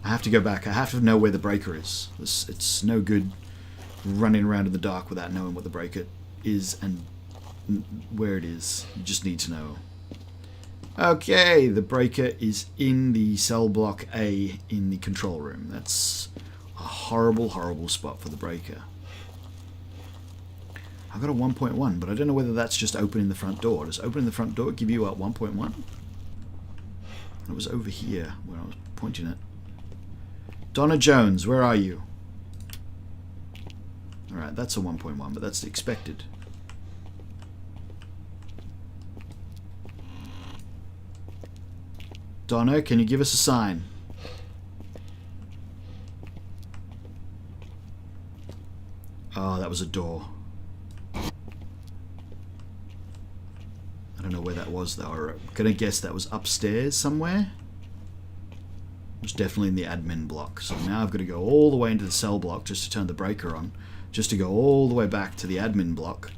I have to go back. I have to know where the breaker is. It's no good running around in the dark without knowing what the breaker is and where it is. You just need to know. Okay, the breaker is in the cell block A in the control room. That's a horrible, horrible spot for the breaker. I've got a 1.1, but I don't know whether that's just opening the front door. Does opening the front door give you a 1.1? It was over here where I was pointing it. Donna Jones, where are you? Alright, that's a 1.1, but that's the expected. Donna, can you give us a sign? Oh, that was a door. I don't know where that was though. I'm gonna guess that was upstairs somewhere. It was definitely in the admin block. So now I've got to go all the way into the cell block just to turn the breaker on. Just to go all the way back to the admin block.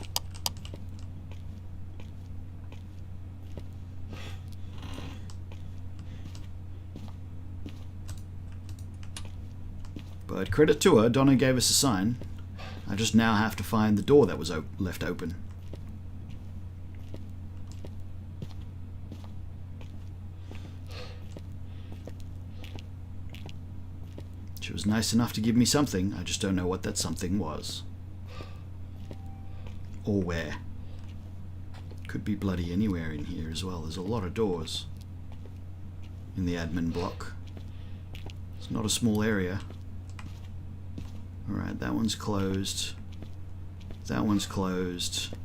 But credit to her, Donna gave us a sign. I just now have to find the door that was left open. She was nice enough to give me something, I just don't know what that something was. Or where. Could be bloody anywhere in here as well. There's a lot of doors in the admin block. It's not a small area. Alright, that one's closed. That one's closed.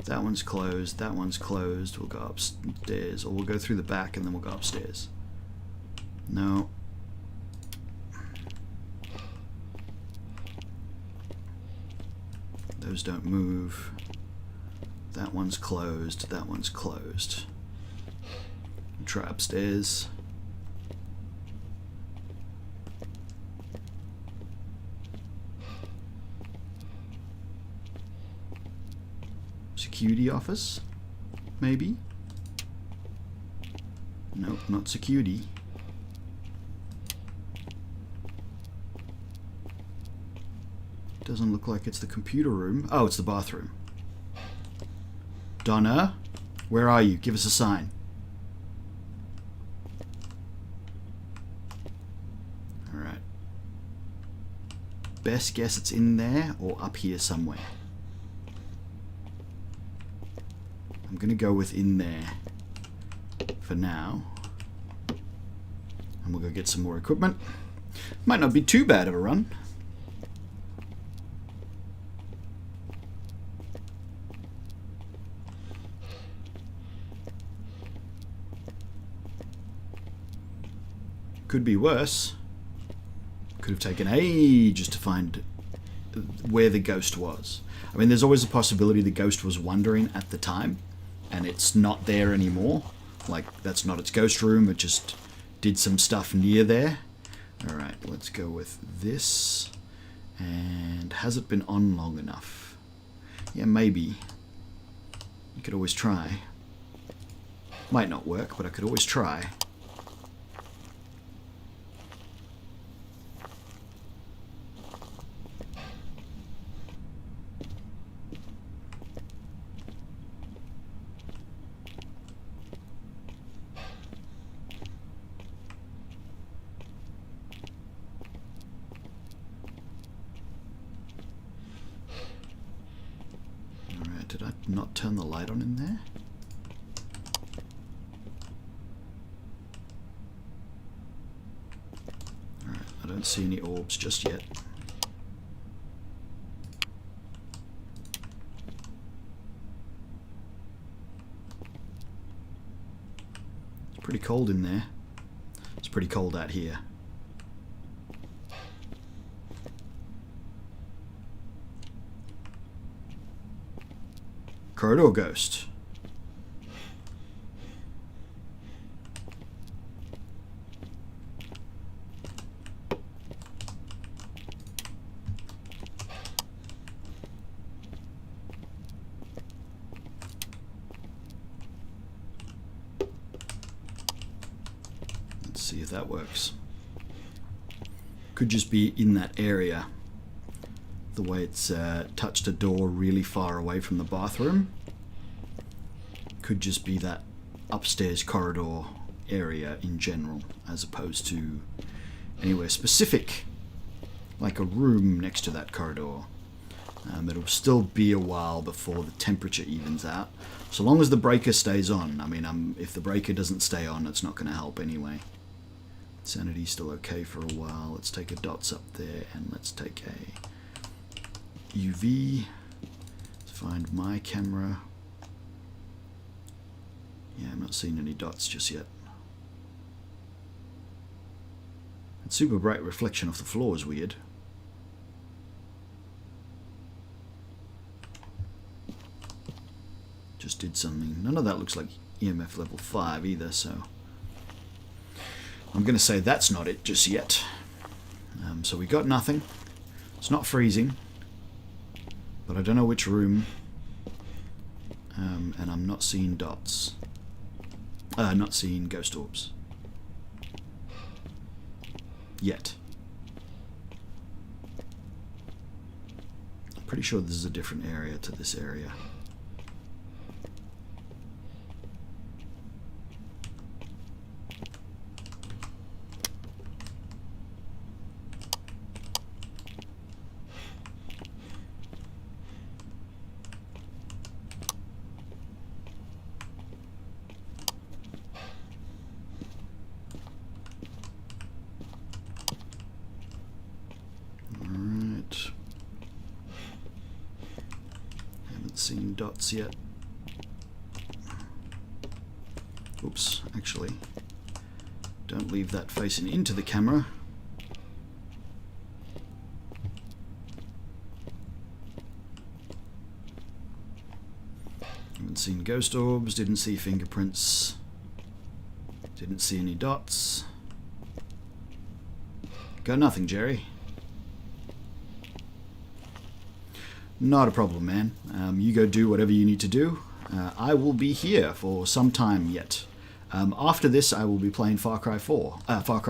That one's closed. That one's closed. We'll go upstairs. Or we'll go through the back and then we'll go upstairs. No. Those don't move. That one's closed. That one's closed. Try upstairs. Security office? Maybe? Nope, not security. Doesn't look like it's the computer room. Oh, it's the bathroom. Donna, where are you? Give us a sign. Alright. Best guess it's in there or up here somewhere. I'm gonna go with in there for now. And we'll go get some more equipment. Might not be too bad of a run. Could be worse. Could have taken ages to find where the ghost was. I mean, there's always a possibility the ghost was wandering at the time and it's not there anymore. Like, that's not its ghost room, it just did some stuff near there. Alright, let's go with this. And has it been on long enough? Yeah, maybe. You could always try. Might not work, but I could always try. Did I not turn the light on in there? Alright, I don't see any orbs just yet. It's pretty cold in there. It's pretty cold out here. Corridor ghost. Let's see if that works. Could just be in that area. The way it's touched a door really far away from the bathroom. Could just be that upstairs corridor area in general, as opposed to anywhere specific, like a room next to that corridor. It'll still be a while before the temperature evens out. So long as the breaker stays on. I mean, if the breaker doesn't stay on, it's not going to help anyway. Sanity's still okay for a while. Let's take a dots up there, and let's take a UV. Let's find my camera. Yeah, I'm not seeing any dots just yet. That super bright reflection off the floor is weird. just did something. None of that looks like EMF level 5 either, so I'm going to say that's not it just yet. So we got nothing. It's not freezing, but I don't know which room, and I'm not seeing dots. Not seeing ghost orbs. Yet. I'm pretty sure this is a different area to this area. Seen dots yet. Oops, actually, don't leave that facing into the camera. Haven't seen ghost orbs, didn't see fingerprints, didn't see any dots. Got nothing, Jerry. Not a problem, man. You go do whatever you need to do. I will be here for some time yet. After this, I will be playing Far Cry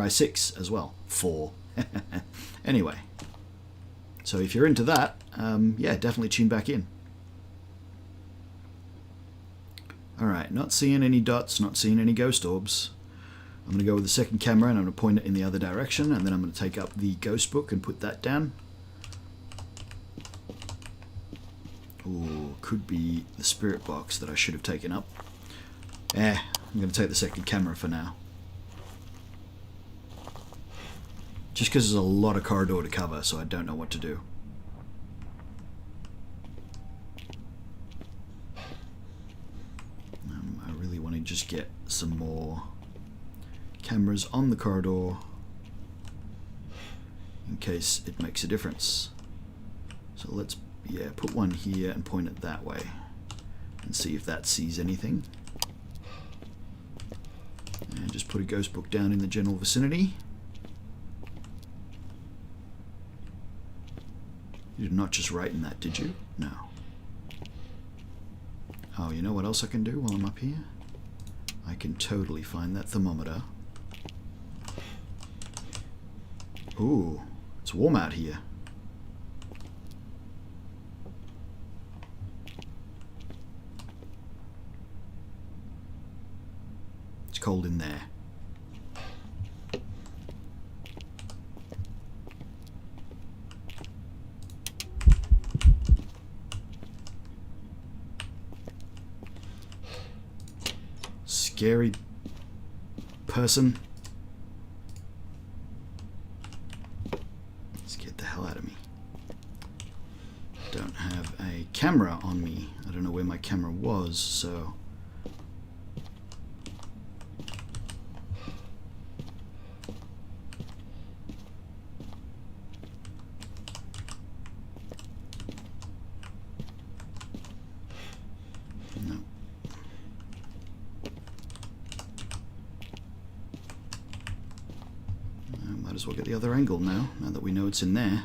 6 as well. 4. Anyway. So if you're into that, yeah, definitely tune back in. Alright, not seeing any dots, not seeing any ghost orbs. I'm going to go with the second camera and I'm going to point it in the other direction, and then I'm going to take up the ghost book and put that down. Ooh, could be the spirit box that I should have taken up. I'm going to take the second camera for now. Just because there's a lot of corridor to cover, so I don't know what to do. I really want to just get some more cameras on the corridor in case it makes a difference. So let's put one here and point it that way and see if that sees anything. And just put a ghost book down in the general vicinity. You did not just write in that, did you? No. Oh, you know what else I can do while I'm up here? I can totally find that thermometer. Ooh, it's warm out here. Cold in there. Scary person. Scared the hell out of me. Don't have a camera on me. I don't know where my camera was, so might as well get the other angle now that we know it's in there.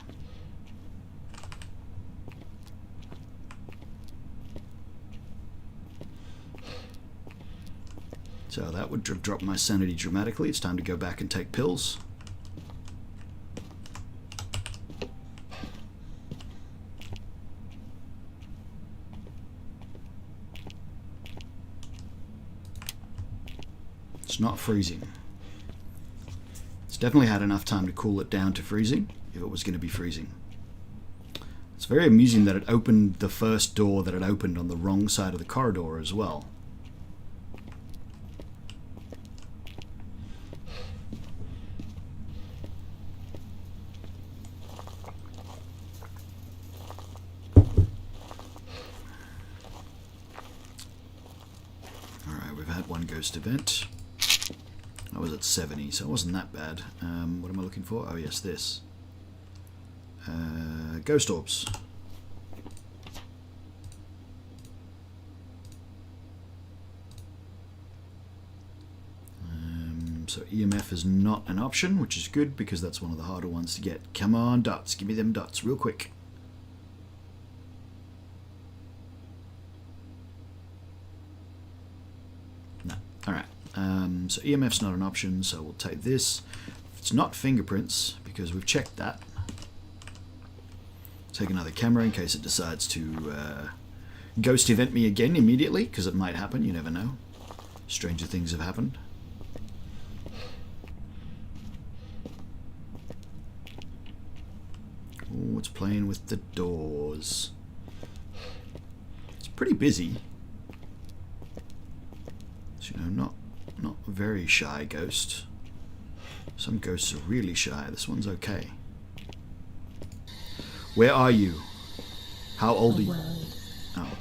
So that would drop my sanity dramatically. It's time to go back and take pills. It's not freezing. It's definitely had enough time to cool it down to freezing, if it was going to be freezing. It's very amusing that it opened the first door that it opened on the wrong side of the corridor as well. Alright, we've had one ghost event. I was at 70, so it wasn't that bad. What am I looking for? Oh yes, this. Ghost orbs. So EMF is not an option, which is good because that's one of the harder ones to get. Come on, dots. Give me them dots real quick. No. Alright. So EMF's not an option, so we'll take this. It's not fingerprints because we've checked that. Take another camera in case it decides to ghost event me again immediately, because it might happen, you never know. Stranger things have happened. Oh, it's playing with the doors. It's pretty busy. So, you know, not a very shy ghost. Some ghosts are really shy. This one's okay. Where are you? How old are you?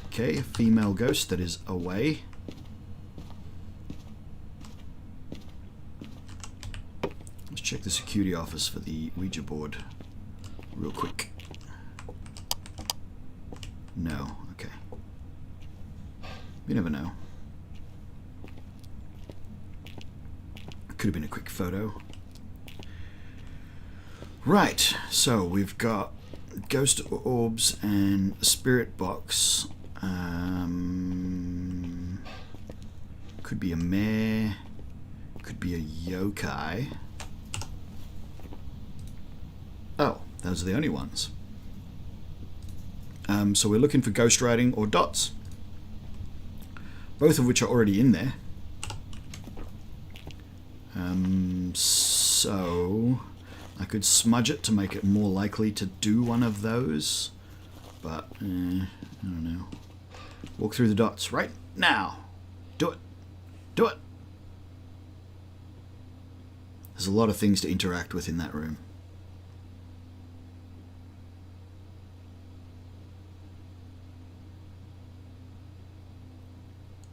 Okay, a female ghost that is away. Let's check the security office for the Ouija board real quick. No, okay. You never know. Could have been a quick photo. Right, so we've got ghost orbs and spirit box. Could be a mare. Could be a yokai. Oh, those are the only ones. So we're looking for ghost writing or dots. Both of which are already in there. So I could smudge it to make it more likely to do one of those. But, I don't know. Walk through the dots right now. Do it. Do it. There's a lot of things to interact with in that room.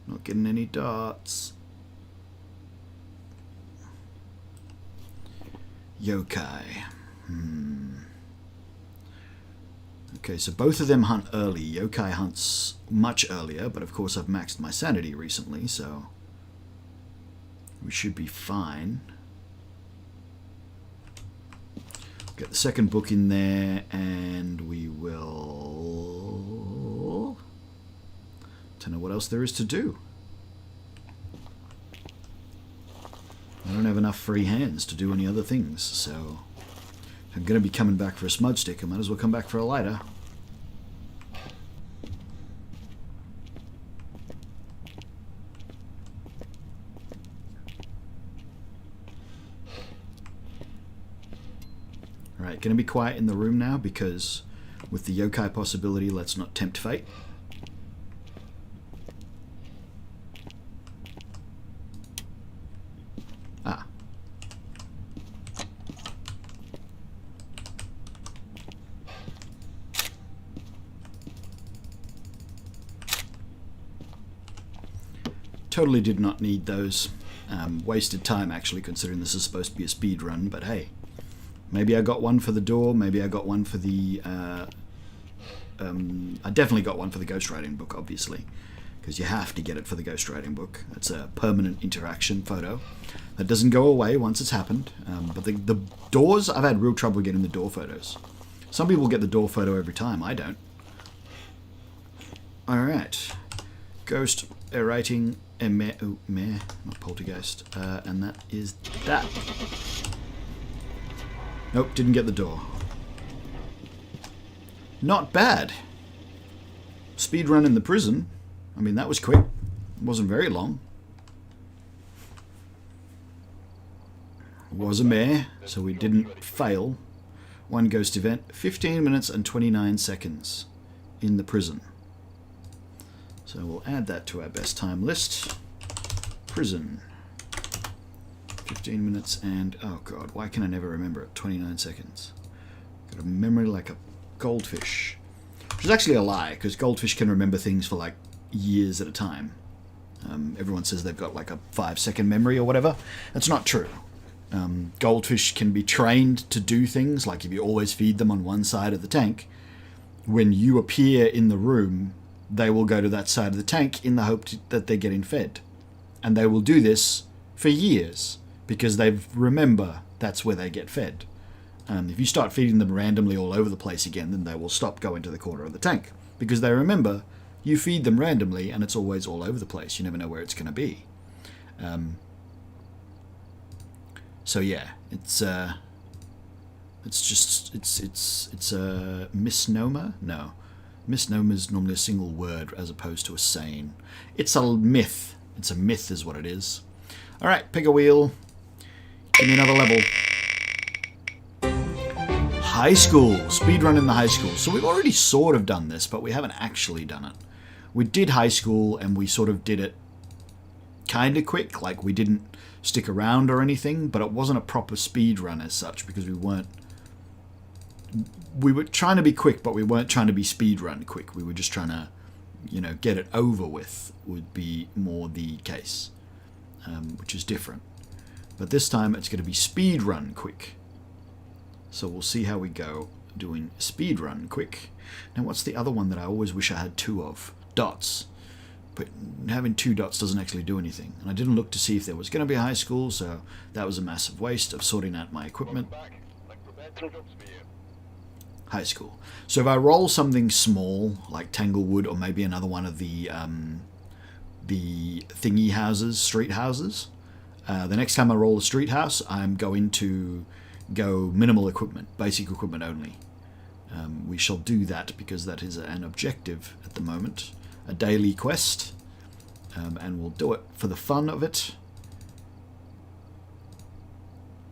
Not getting any dots. Yokai. Okay, so both of them hunt early. Yokai hunts much earlier, but of course I've maxed my sanity recently, so we should be fine. Get the second book in there, and we will... Don't know what else there is to do. I don't have enough free hands to do any other things, so if I'm going to be coming back for a smudge stick, I might as well come back for a lighter. Alright, going to be quiet in the room now because with the yokai possibility, let's not tempt fate. Ah. Totally did not need those. Wasted time actually, considering this is supposed to be a speed run, but hey. Maybe I got one for the door, maybe I got one for the... I definitely got one for the ghostwriting book, obviously. Because you have to get it for the ghostwriting book. It's a permanent interaction photo. That doesn't go away once it's happened. But the doors, I've had real trouble getting the door photos. Some people get the door photo every time, I don't. Alright. Ghost writing a mare, not poltergeist. And that is that. Nope, didn't get the door. Not bad. Speed run in the prison. I mean, that was quick. It wasn't very long. It was a mare, so we didn't fail. One ghost event, 15 minutes and 29 seconds in the prison. So we'll add that to our best time list. Prison. 15 minutes and, oh god, why can I never remember it? 29 seconds. Got a memory like a goldfish. Which is actually a lie, because goldfish can remember things for like years at a time. Everyone says they've got like a 5-second memory or whatever. That's not true. Goldfish can be trained to do things, like if you always feed them on one side of the tank, when you appear in the room, they will go to that side of the tank in the hope that they're getting fed. And they will do this for years, because they remember that's where they get fed. If you start feeding them randomly all over the place again, then they will stop going to the corner of the tank, because they remember you feed them randomly and it's always all over the place. You never know where it's going to be. So yeah, it's a misnomer. No, misnomer is normally a single word as opposed to a saying. It's a myth. It's a myth, is what it is. All right, pick a wheel. Give me another level. High school. Speedrun in the high school. So we've already sort of done this, but we haven't actually done it. We did high school, and we sort of did it kind of quick. Like, we didn't stick around or anything, but it wasn't a proper speedrun as such, because we were trying to be quick, but we weren't trying to be speedrun quick. We were just trying to, get it over with would be more the case, which is different. But this time it's going to be speedrun quick. So we'll see how we go doing speedrun quick. Now, what's the other one that I always wish I had two of? Dots. But having two dots doesn't actually do anything. And I didn't look to see if there was going to be a high school, so that was a massive waste of sorting out my equipment. High school. So if I roll something small, like Tanglewood, or maybe another one of the thingy houses, street houses, the next time I roll a street house, I'm going to go minimal equipment, basic equipment only. We shall do that because that is an objective at the moment, a daily quest, and we'll do it for the fun of it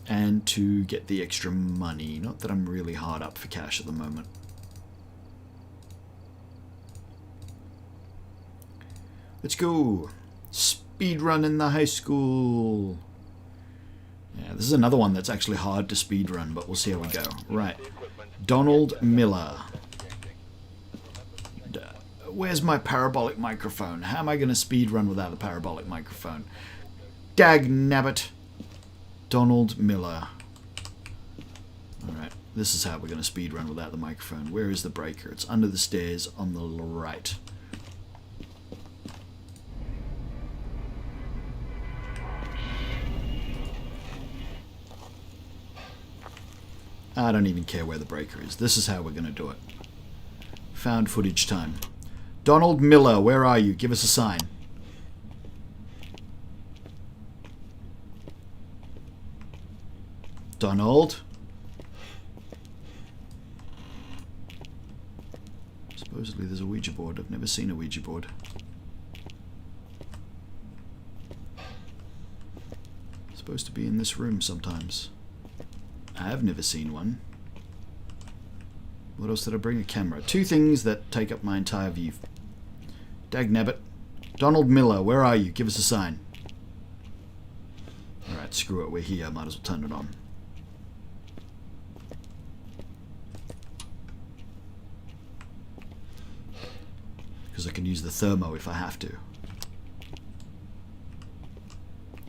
and to get the extra money. Not that I'm really hard up for cash at the moment. Let's go. Speedrun in the high school. Yeah, this is another one that's actually hard to speedrun, but we'll see how we go. Right. Donald Miller. Where's my parabolic microphone? How am I going to speedrun without a parabolic microphone? Dagnabbit. Donald Miller. Alright, this is how we're going to speedrun without the microphone. Where is the breaker? It's under the stairs on the right. I don't even care where the breaker is. This is how we're going to do it. Found footage time. Donald Miller, where are you? Give us a sign. Donald? Supposedly there's a Ouija board. I've never seen a Ouija board. It's supposed to be in this room sometimes. I've never seen one. What else did I bring? A camera. Two things that take up my entire view. Dagnabbit. Donald Miller, where are you? Give us a sign. Alright, screw it. We're here. Might as well turn it on. Because I can use the thermo if I have to.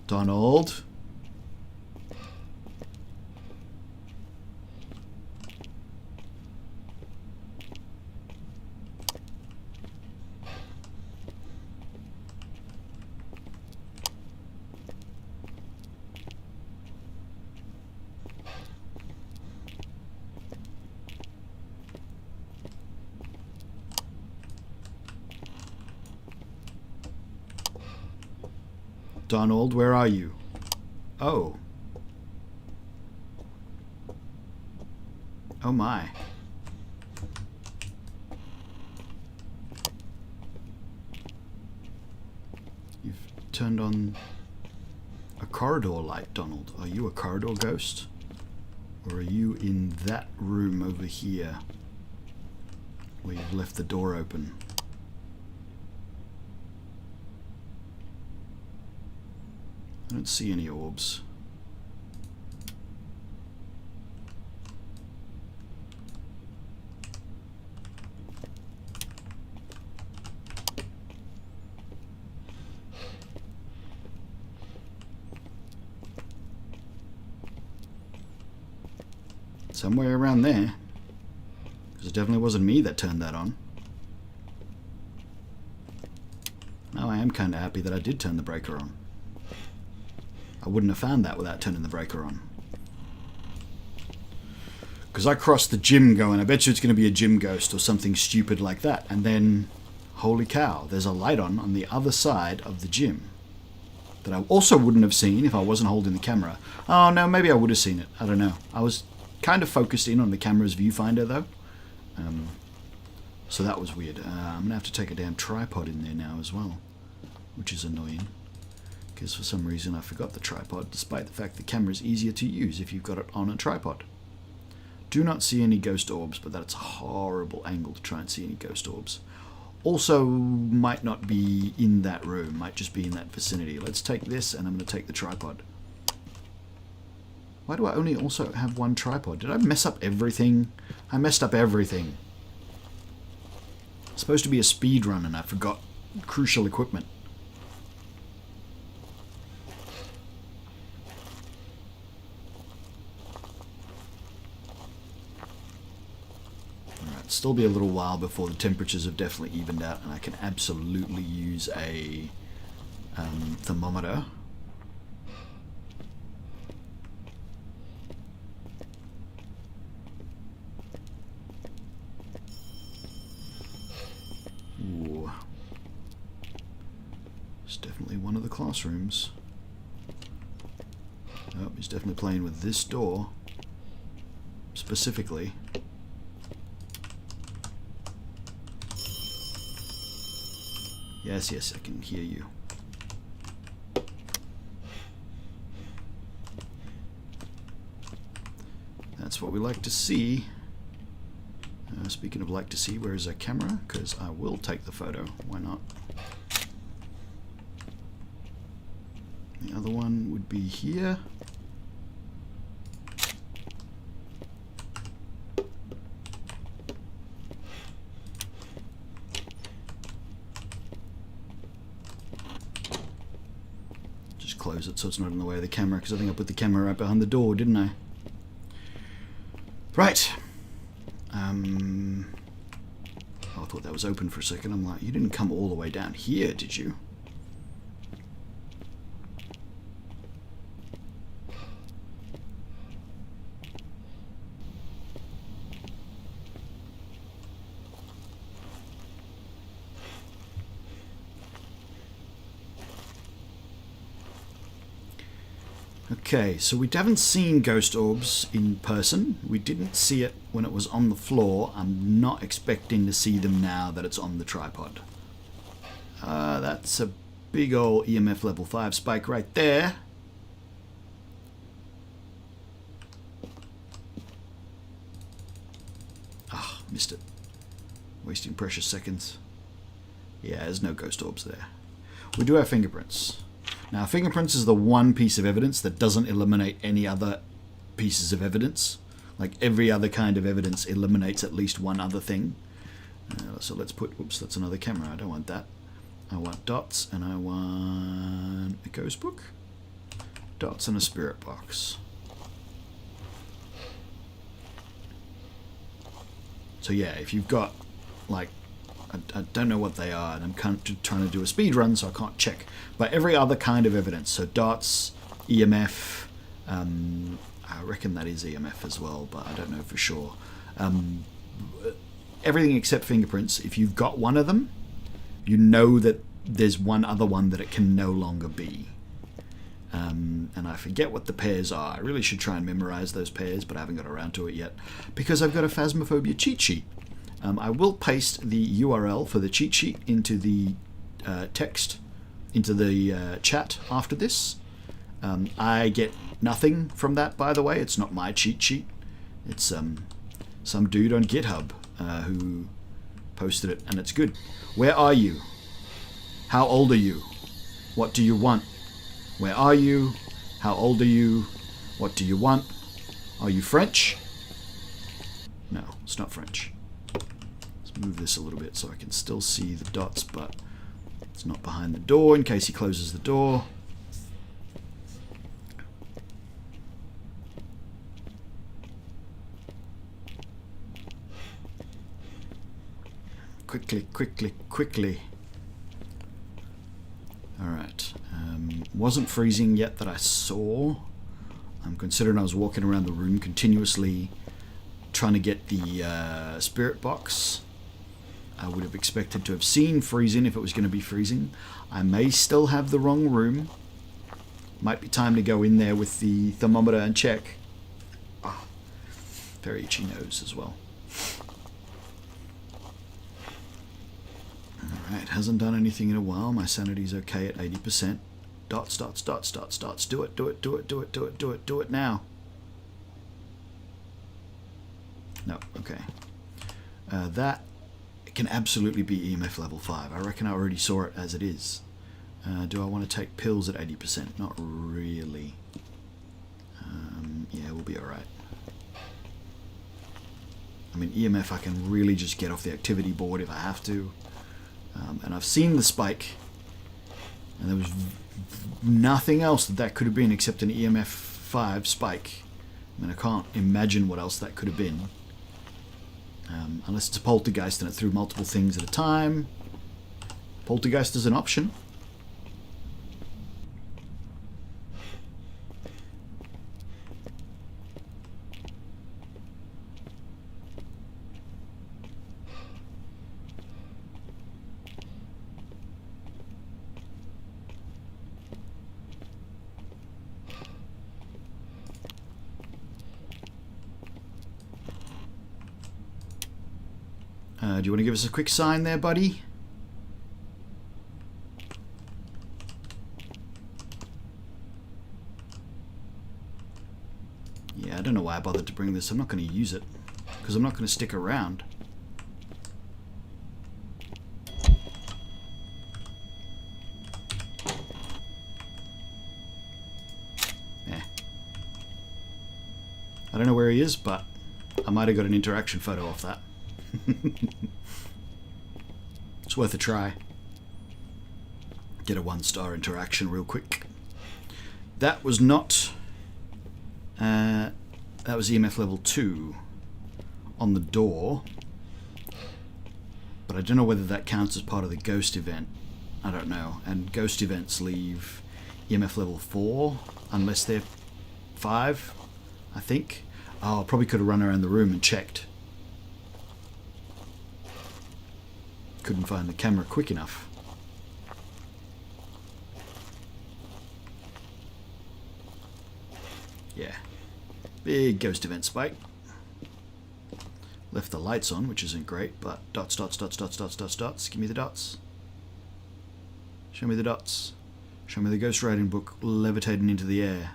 Donald? Donald, where are you? Oh. Oh my. You've turned on a corridor light, Donald. Are you a corridor ghost? Or are you in that room over here where you've left the door open? I don't see any orbs. Somewhere around there. Because it definitely wasn't me that turned that on. Now I am kind of happy that I did turn the breaker on. I wouldn't have found that without turning the breaker on. Because I crossed the gym going, I bet you it's going to be a gym ghost or something stupid like that. And then, holy cow, there's a light on the other side of the gym that I also wouldn't have seen if I wasn't holding the camera. Oh no, maybe I would have seen it. I don't know. I was kind of focused in on the camera's viewfinder though. So that was weird. I'm going to have to take a damn tripod in there now as well, which is annoying. Because for some reason I forgot the tripod, despite the fact the camera is easier to use if you've got it on a tripod. Do not see any ghost orbs, but that's a horrible angle to try and see any ghost orbs. Also, might not be in that room, might just be in that vicinity. Let's take this, and I'm going to take the tripod. Why do I only also have one tripod? Did I mess up everything? I messed up everything. It's supposed to be a speed run, and I forgot crucial equipment. Still be a little while before the temperatures have definitely evened out and I can absolutely use a thermometer. Ooh. It's definitely one of the classrooms. Oh, he's definitely playing with this door specifically. Yes, yes, I can hear you. That's what we like to see. Speaking of like to see, where is our camera? Because I will take the photo. Why not? The other one would be here. Close it so it's not in the way of the camera, because I think I put the camera right behind the door, didn't I? Right. Oh, I thought that was open for a second. I'm like, you didn't come all the way down here, did you? Okay, so we haven't seen ghost orbs in person. We didn't see it when it was on the floor. I'm not expecting to see them now that it's on the tripod. That's a big ol' EMF level 5 spike right there. Ah, missed it. Wasting precious seconds. Yeah, there's no ghost orbs there. We do have fingerprints. Now, fingerprints is the one piece of evidence that doesn't eliminate any other pieces of evidence. Like every other kind of evidence eliminates at least one other thing. So let's put, whoops, that's another camera. I don't want that. I want dots and I want a ghost book. Dots and a spirit box. So yeah, if you've got like, I don't know what they are, and I'm kind of trying to do a speed run, so I can't check. But every other kind of evidence, so dots, EMF, I reckon that is EMF as well, but I don't know for sure. Everything except fingerprints, if you've got one of them, you know that there's one other one that it can no longer be. And I forget what the pairs are. I really should try and memorize those pairs, but I haven't got around to it yet, because I've got a Phasmophobia cheat sheet. I will paste the URL for the cheat sheet into the text, into the chat after this. I get nothing from that, by the way. It's not my cheat sheet. It's some dude on GitHub who posted it, and it's good. Where are you? How old are you? What do you want? Where are you? How old are you? What do you want? Are you French? No, it's not French. Move this a little bit so I can still see the dots, but it's not behind the door in case he closes the door. Quickly, quickly, quickly. Alright, Wasn't freezing yet that I saw. I'm considering I was walking around the room continuously trying to get the spirit box. I would have expected to have seen freezing if it was going to be freezing. I may still have the wrong room. Might be time to go in there with the thermometer and check. Oh, very itchy nose as well. Alright, hasn't done anything in a while. My sanity's okay at 80%. Dots, dots, dots, dots, dots. Do it, do it, do it, do it, do it, do it, do it now. No, okay. That can absolutely be EMF level 5. I reckon I already saw it as it is. Do I want to take pills at 80%? Not really. Yeah, we'll be alright. I mean, EMF I can really just get off the activity board if I have to. And I've seen the spike, and there was nothing else that could have been except an EMF 5 spike. I mean, I can't imagine what else that could have been. Unless it's a poltergeist and it threw multiple things at a time. Poltergeist is an option. Do you want to give us a quick sign there, buddy? Yeah, I don't know why I bothered to bring this. I'm not going to use it, because I'm not going to stick around. I don't know where he is, but I might have got an interaction photo off that. It's worth a try. Get a 1-star interaction real quick. That was not... that was EMF level 2 on the door. But I don't know whether that counts as part of the ghost event. I don't know. And ghost events leave EMF level 4, unless they're 5, I think. Oh, I probably could have run around the room and checked. Couldn't find the camera quick enough. Yeah. Big ghost event spike. Left the lights on, which isn't great, but dots, dots, dots, dots, dots, dots, dots. Give me the dots. Show me the dots. Show me the ghost writing book levitating into the air.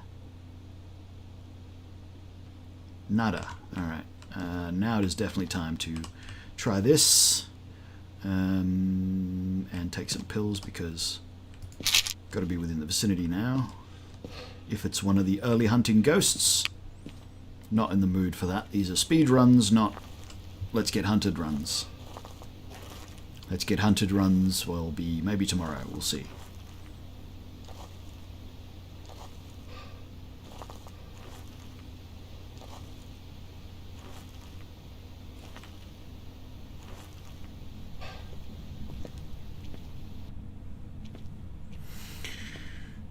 Nada. Alright. Now it is definitely time to try this. And take some pills, because got to be within the vicinity now. If it's one of the early hunting ghosts, not in the mood for that. These are speed runs, not let's get hunted runs. Let's get hunted runs will be maybe tomorrow, we'll see.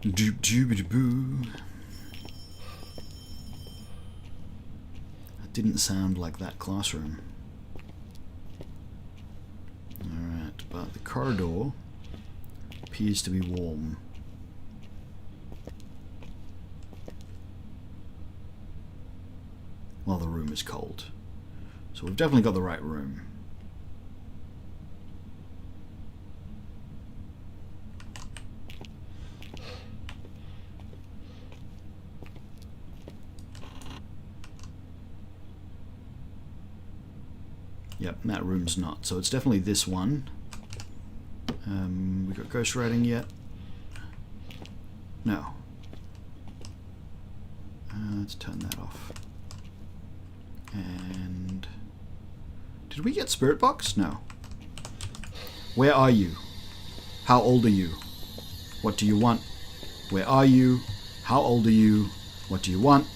Doop doop boo. That didn't sound like that classroom. Alright, but the corridor appears to be warm. While the room is cold. So we've definitely got the right room. Yep, that room's not. So it's definitely this one. We got ghost writing yet? No. Let's turn that off. And... did we get spirit box? No. Where are you? How old are you? What do you want? Where are you? How old are you? What do you want?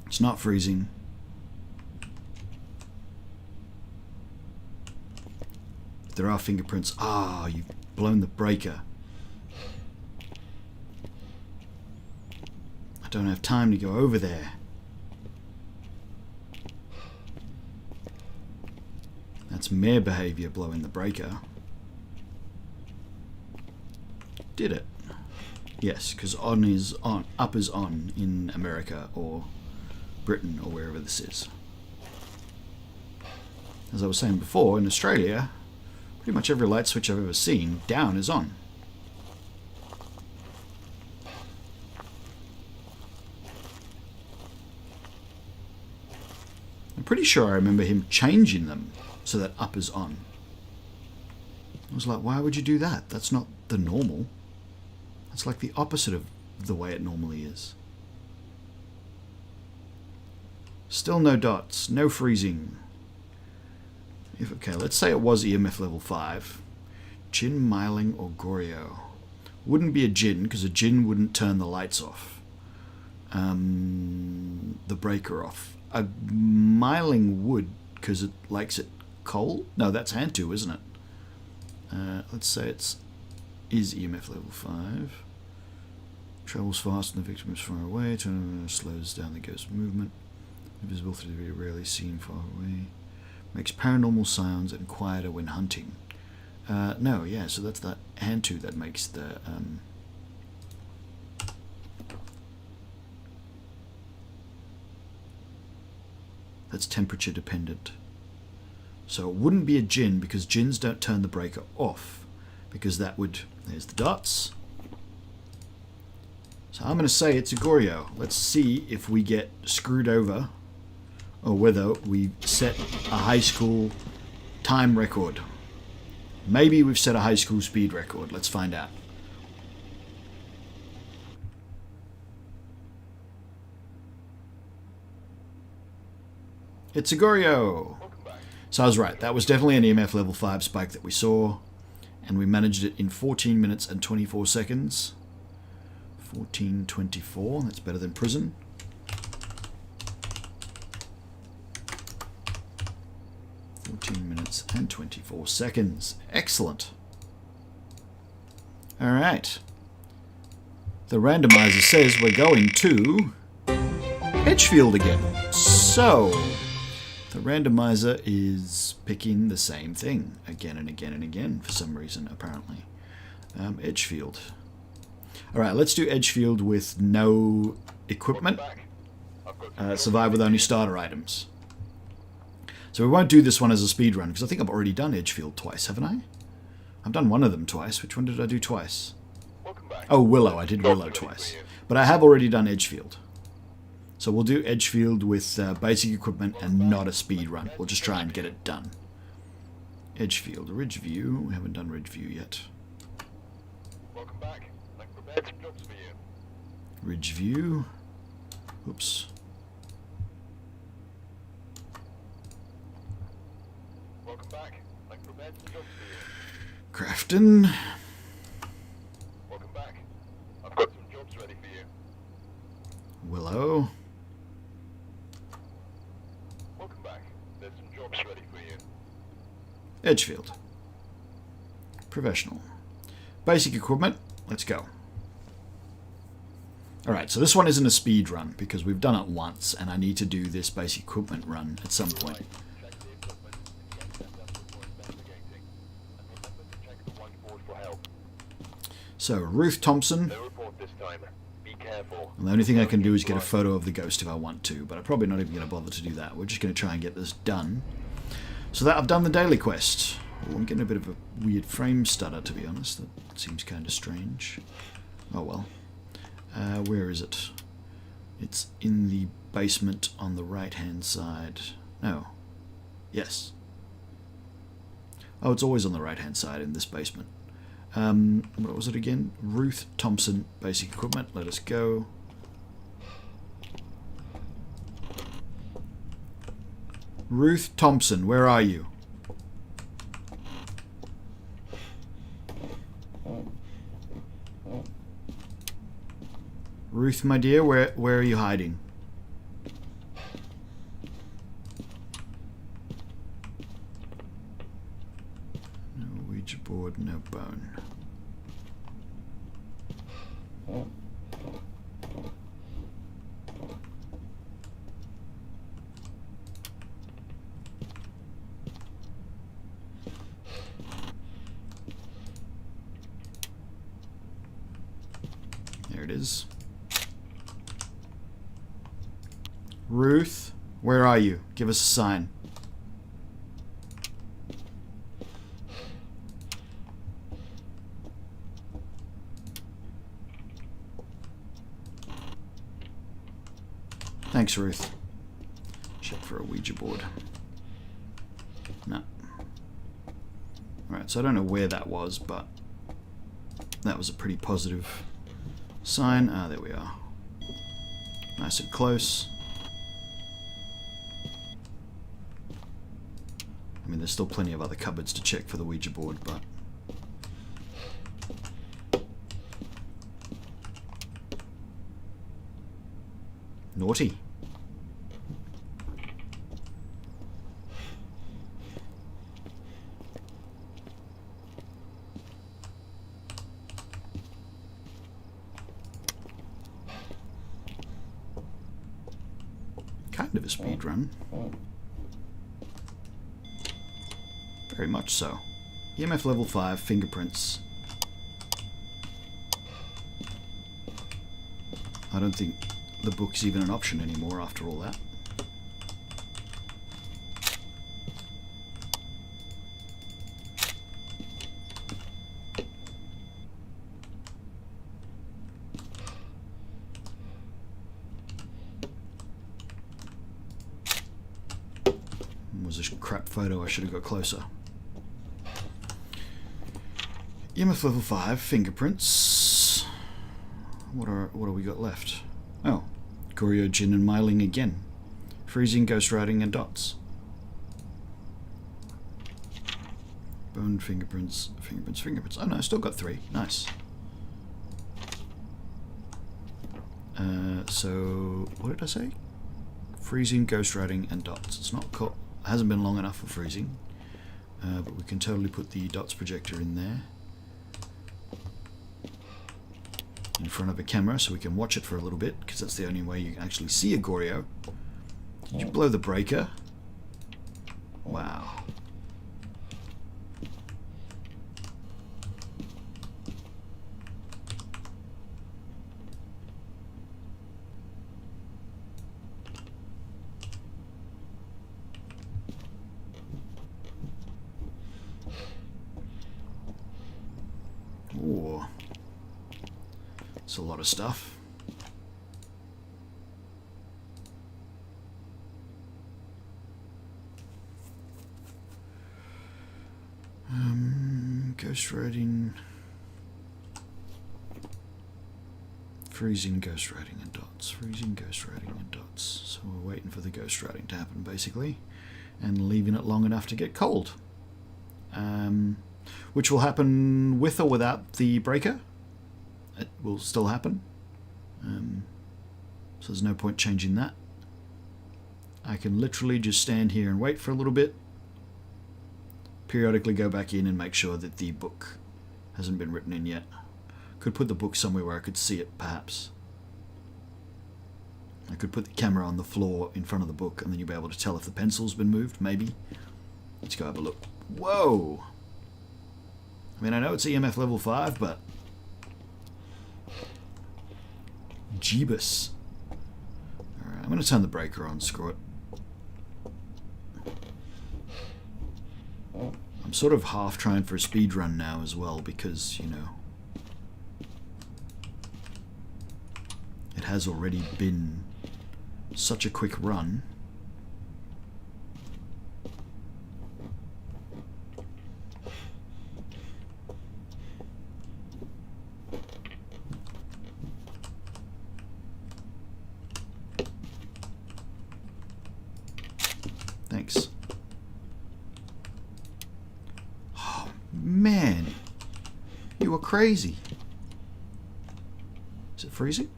It's not freezing. there are fingerprints. Ah, you've blown the breaker. I don't have time to go over there. That's mare behavior, blowing the breaker. Did it? Yes, because on is on, up is on in America or Britain or wherever this is. As I was saying before, in Australia, pretty much every light switch I've ever seen, down is on. I'm pretty sure I remember him changing them so that up is on. I was like, why would you do that? That's not the normal. That's like the opposite of the way it normally is. Still no dots, no freezing. Okay, let's say it was EMF level 5. Jinn, Myling, or Goryo. Wouldn't be a Jinn, because a Jinn wouldn't turn the lights off. The breaker off. A Myling would, because it likes it cold. No, that's Hantu, isn't it? Let's say it's is EMF level 5. Travels fast and the victim is far away. Slows down the ghost movement. Invisible through the rarely seen far away. Makes paranormal sounds and quieter when hunting. No, yeah, so that's that Hantu that makes the... that's temperature dependent. So it wouldn't be a Jinn because Jinns don't turn the breaker off. Because that would... There's the dots. So I'm going to say it's a Goryo. Let's see if we get screwed over or whether we set a high school time record. Maybe we've set a high school speed record. Let's find out. It's a Goryo. So I was right. That was definitely an EMF level 5 spike that we saw. And we managed it in 14 minutes and 24 seconds. 14:24. That's better than prison. Minutes and 24 seconds. Excellent. Alright. The randomizer says we're going to Edgefield again. So, the randomizer is picking the same thing again and again and again for some reason, apparently. Edgefield. Alright, let's do Edgefield with no equipment. Survive with only starter items. So we won't do this one as a speed run, because I think I've already done Edgefield twice, haven't I? I've done one of them twice. Which one did I do twice? Oh, Willow. I did Willow twice. But I have already done Edgefield. So we'll do Edgefield with basic equipment and not a speed run. We'll just try and get it done. Edgefield. Ridgeview. We haven't done Ridgeview yet. Welcome back. Like prepared some jobs for you. Ridgeview. Oops. Welcome back. Like prepared some jobs for you. Crafton. Welcome back. I've got some jobs ready for you. Willow. Welcome back. There's some jobs ready for you. Edgefield. Professional. Basic equipment. Let's go. Alright, so this one isn't a speed run because we've done it once and I need to do this basic equipment run at some point. Check the equipment and get set up before investigating. And remember to check the whiteboard for help. So, Ruth Thompson. No report this time. Be careful. And the only thing I can do is get a photo of the ghost if I want to, but I'm probably not even going to bother to do that. We're just going to try and get this done. So that I've done the daily quest. Oh, I'm getting a bit of a weird frame stutter, to be honest. That seems kind of strange. Oh well. Where is it? It's in the basement on the right-hand side. No. Yes. Oh, it's always on the right-hand side in this basement. What was it again? Ruth Thompson, basic equipment. Let us go. Ruth Thompson, where are you? Ruth, my dear, where are you hiding? Ouija board, no bone. There it is. Ruth, where are you? Give us a sign. Thanks, Ruth. Check for a Ouija board. No. Alright, so I don't know where that was, but that was a pretty positive sign. Ah, there we are. Nice and close. I mean, there's still plenty of other cupboards to check for the Ouija board, but... Naughty. Kind of a speed run. Very much so. EMF level 5, fingerprints. I don't think the book's even an option anymore after all that. Was a crap photo, I should have got closer. EMF level 5, fingerprints. What are we got left? Oh, Goryo, Jin, and Myling again. Freezing, ghost writing, and dots. Bone, fingerprints, fingerprints, fingerprints. Oh no, I still got 3. Nice. So what did I say? Freezing, ghost writing, and dots. It's not caught. Hasn't been long enough for freezing, but we can totally put the dots projector in there. In front of a camera so we can watch it for a little bit, because that's the only way you can actually see a Goryo. Did you blow the breaker? Wow. Ooh. It's a lot of stuff. Ghost writing, freezing, ghost writing, and dots. Freezing, ghost writing, and dots. So we're waiting for the ghost writing to happen, basically, and leaving it long enough to get cold. Which will happen with or without the breaker. It will still happen. So there's no point changing that. I can literally just stand here and wait for a little bit. Periodically go back in and make sure that the book hasn't been written in yet. Could put the book somewhere where I could see it, perhaps. I could put the camera on the floor in front of the book and then you'll be able to tell if the pencil's been moved, maybe. Let's go have a look. Whoa! I mean, I know it's EMF level 5, but... Jeebus. Alright, I'm going to turn the breaker on, screw it. I'm sort of half trying for a speed run now as well, because, you know, it has already been such a quick run. Thanks. Oh, man. You are crazy. Is it freezing?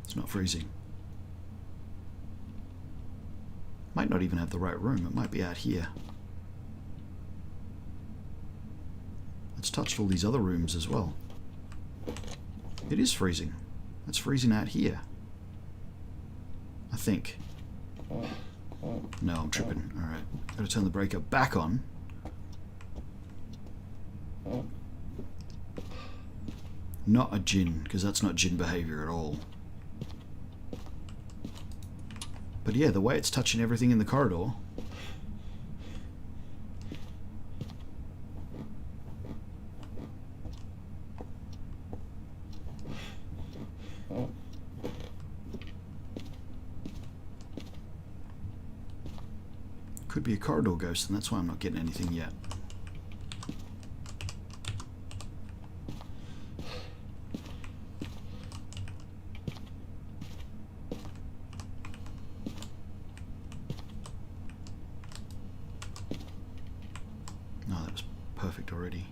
It's not freezing. Might not even have the right room. It might be out here. It's touched all these other rooms as well. It is freezing. It's freezing out here. I think. No, I'm tripping. Alright. Gotta turn the breaker back on. Not a djinn, because that's not djinn behavior at all. But yeah, the way it's touching everything in the corridor. Could be a corridor ghost, and that's why I'm not getting anything yet. No, that was perfect already.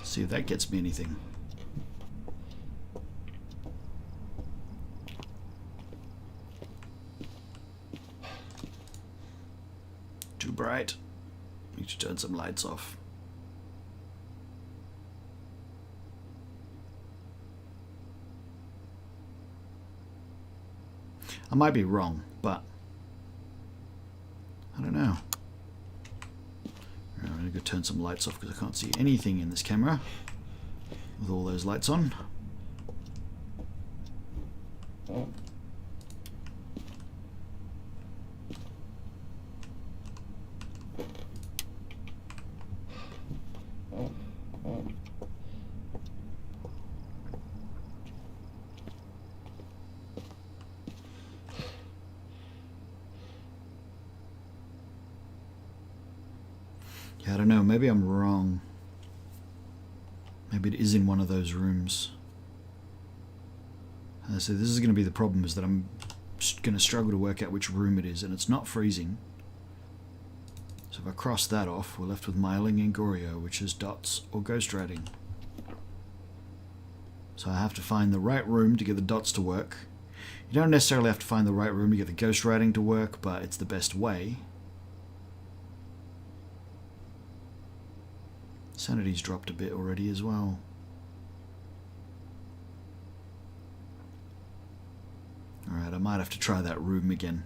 See if that gets me anything. Too bright. Need to turn some lights off. I might be wrong, but I don't know. I'm going to go turn some lights off because I can't see anything in this camera with all those lights on. Yeah, I don't know. Maybe I'm wrong. Maybe it is in one of those rooms. So this is going to be the problem, is that I'm going to struggle to work out which room it is, and it's not freezing. So if I cross that off, we're left with Myling and Goryo, which is dots or ghost writing. So I have to find the right room to get the dots to work. You don't necessarily have to find the right room to get the ghost writing to work, but it's the best way. Sanity's dropped a bit already as well. Alright, I might have to try that room again.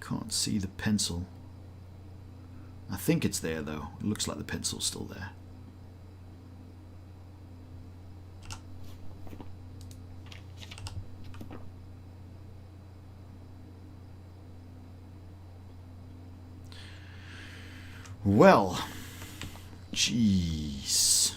Can't see the pencil. I think it's there though. It looks like the pencil's still there. Well, jeez.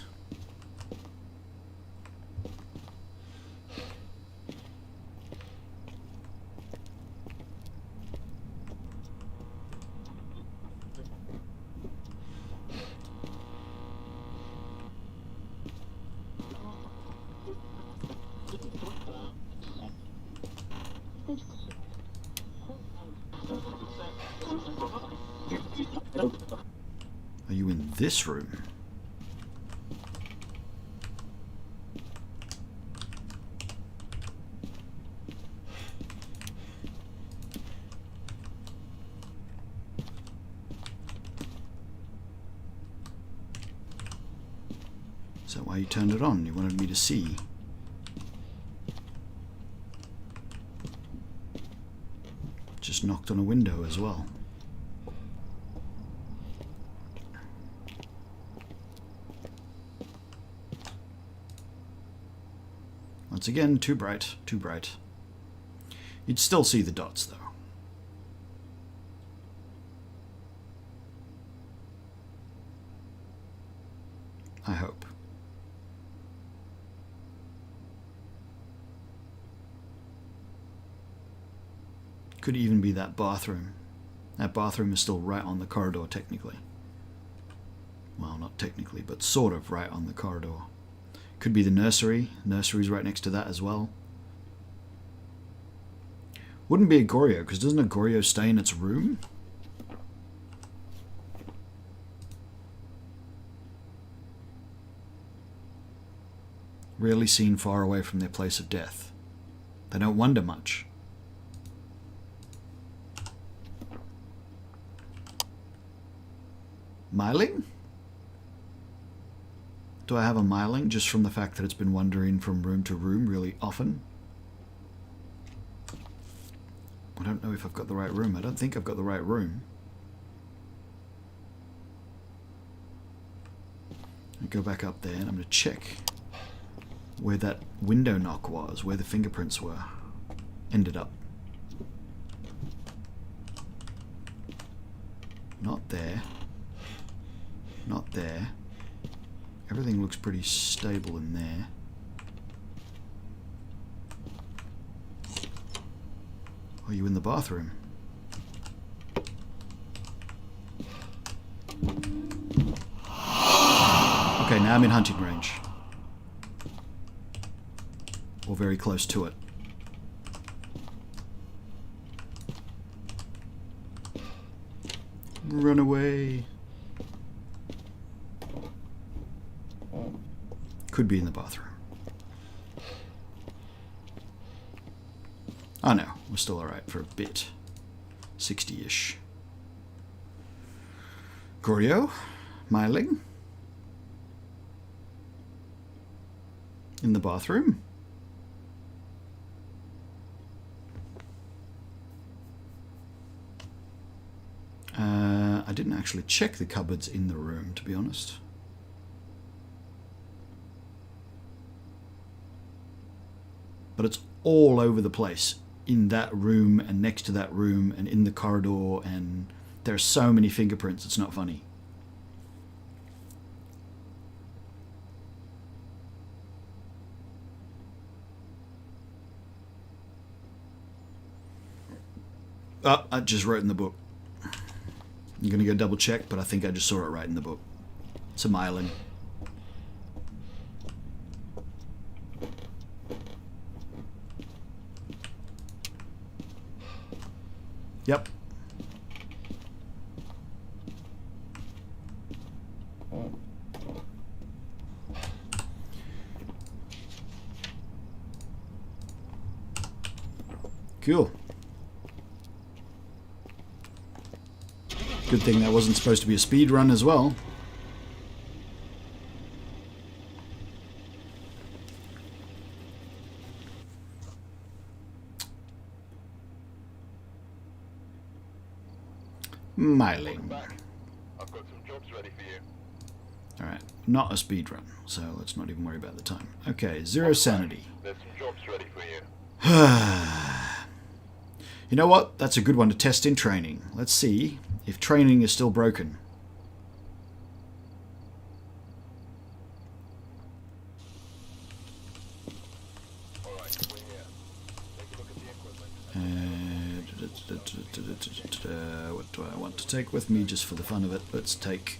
Are you in this room? Is that why you turned it on? You wanted me to see? Just knocked on a window as well. Once again, too bright, too bright. You'd still see the dots though. I hope. Could even be that bathroom. That bathroom is still right on the corridor technically. Well, not technically, but sort of right on the corridor. Could be the nursery. Nursery's right next to that as well. Wouldn't be a Goryo, because doesn't a Goryo stay in its room? Rarely seen far away from their place of death. They don't wander much. Myling? Do I have a myling just from the fact that it's been wandering from room to room really often? I don't know if I've got the right room. I don't think I've got the right room. I go back up there and I'm going to check where that window knock was, where the fingerprints were. Ended up. Not there. Not there. Everything looks pretty stable in there. Are you in the bathroom? Okay, now I'm in hunting range. Or very close to it. Run away. Could be in the bathroom. Oh no, we're still alright for a bit. 60-ish. Goryo? Myling? In the bathroom? I didn't actually check the cupboards in the room, to be honest. But it's all over the place. In that room and next to that room and in the corridor, and there are so many fingerprints, it's not funny. Oh, I just wrote in the book. I'm going to go double check, but I think I just saw it right in the book. It's a myelin. Yep. Cool. Good thing that wasn't supposed to be a speed run as well. Myling. I've got some jobs ready for you. Alright, not a speed run, so let's not even worry about the time. Okay, 0 sanity. There's some jobs ready for you. You know what? That's a good one to test in training. Let's see if training is still broken. Alright, we're here. Take a look at the equipment. What do I want to take with me just for the fun of it? Let's take...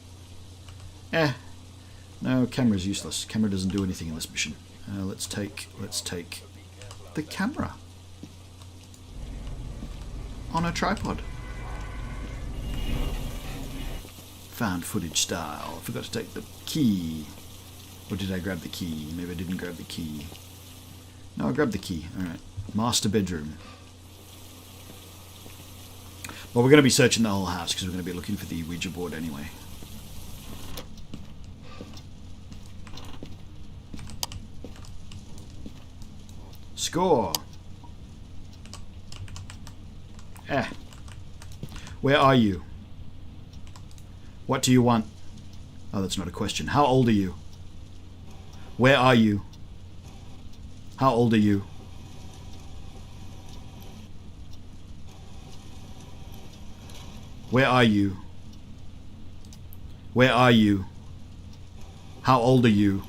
No, camera's useless. Camera doesn't do anything in this mission. Let's take the camera. On a tripod. Found footage style. I forgot to take the key. Or did I grab the key? Maybe I didn't grab the key. No, I grabbed the key. Alright. Master bedroom. Well, we're going to be searching the whole house because we're going to be looking for the Ouija board anyway. Score. Where are you? What do you want? Oh, that's not a question. How old are you? Where are you? How old are you? Where are you? Where are you? How old are you?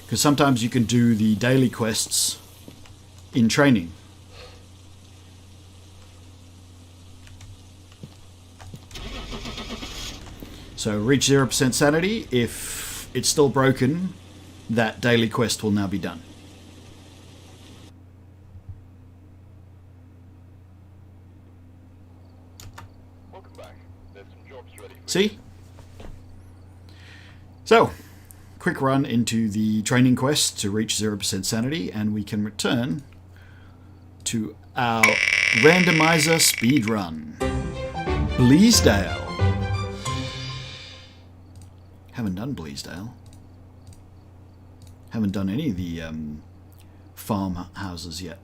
Because sometimes you can do the daily quests in training. So reach 0% sanity. If it's still broken, that daily quest will now be done. back. There's some jobs ready for you. See? So, quick run into the training quest to reach 0% sanity, and we can return to our randomizer speed run. Bleasdale. Haven't done Bleasdale. Haven't done any of the farmhouses yet.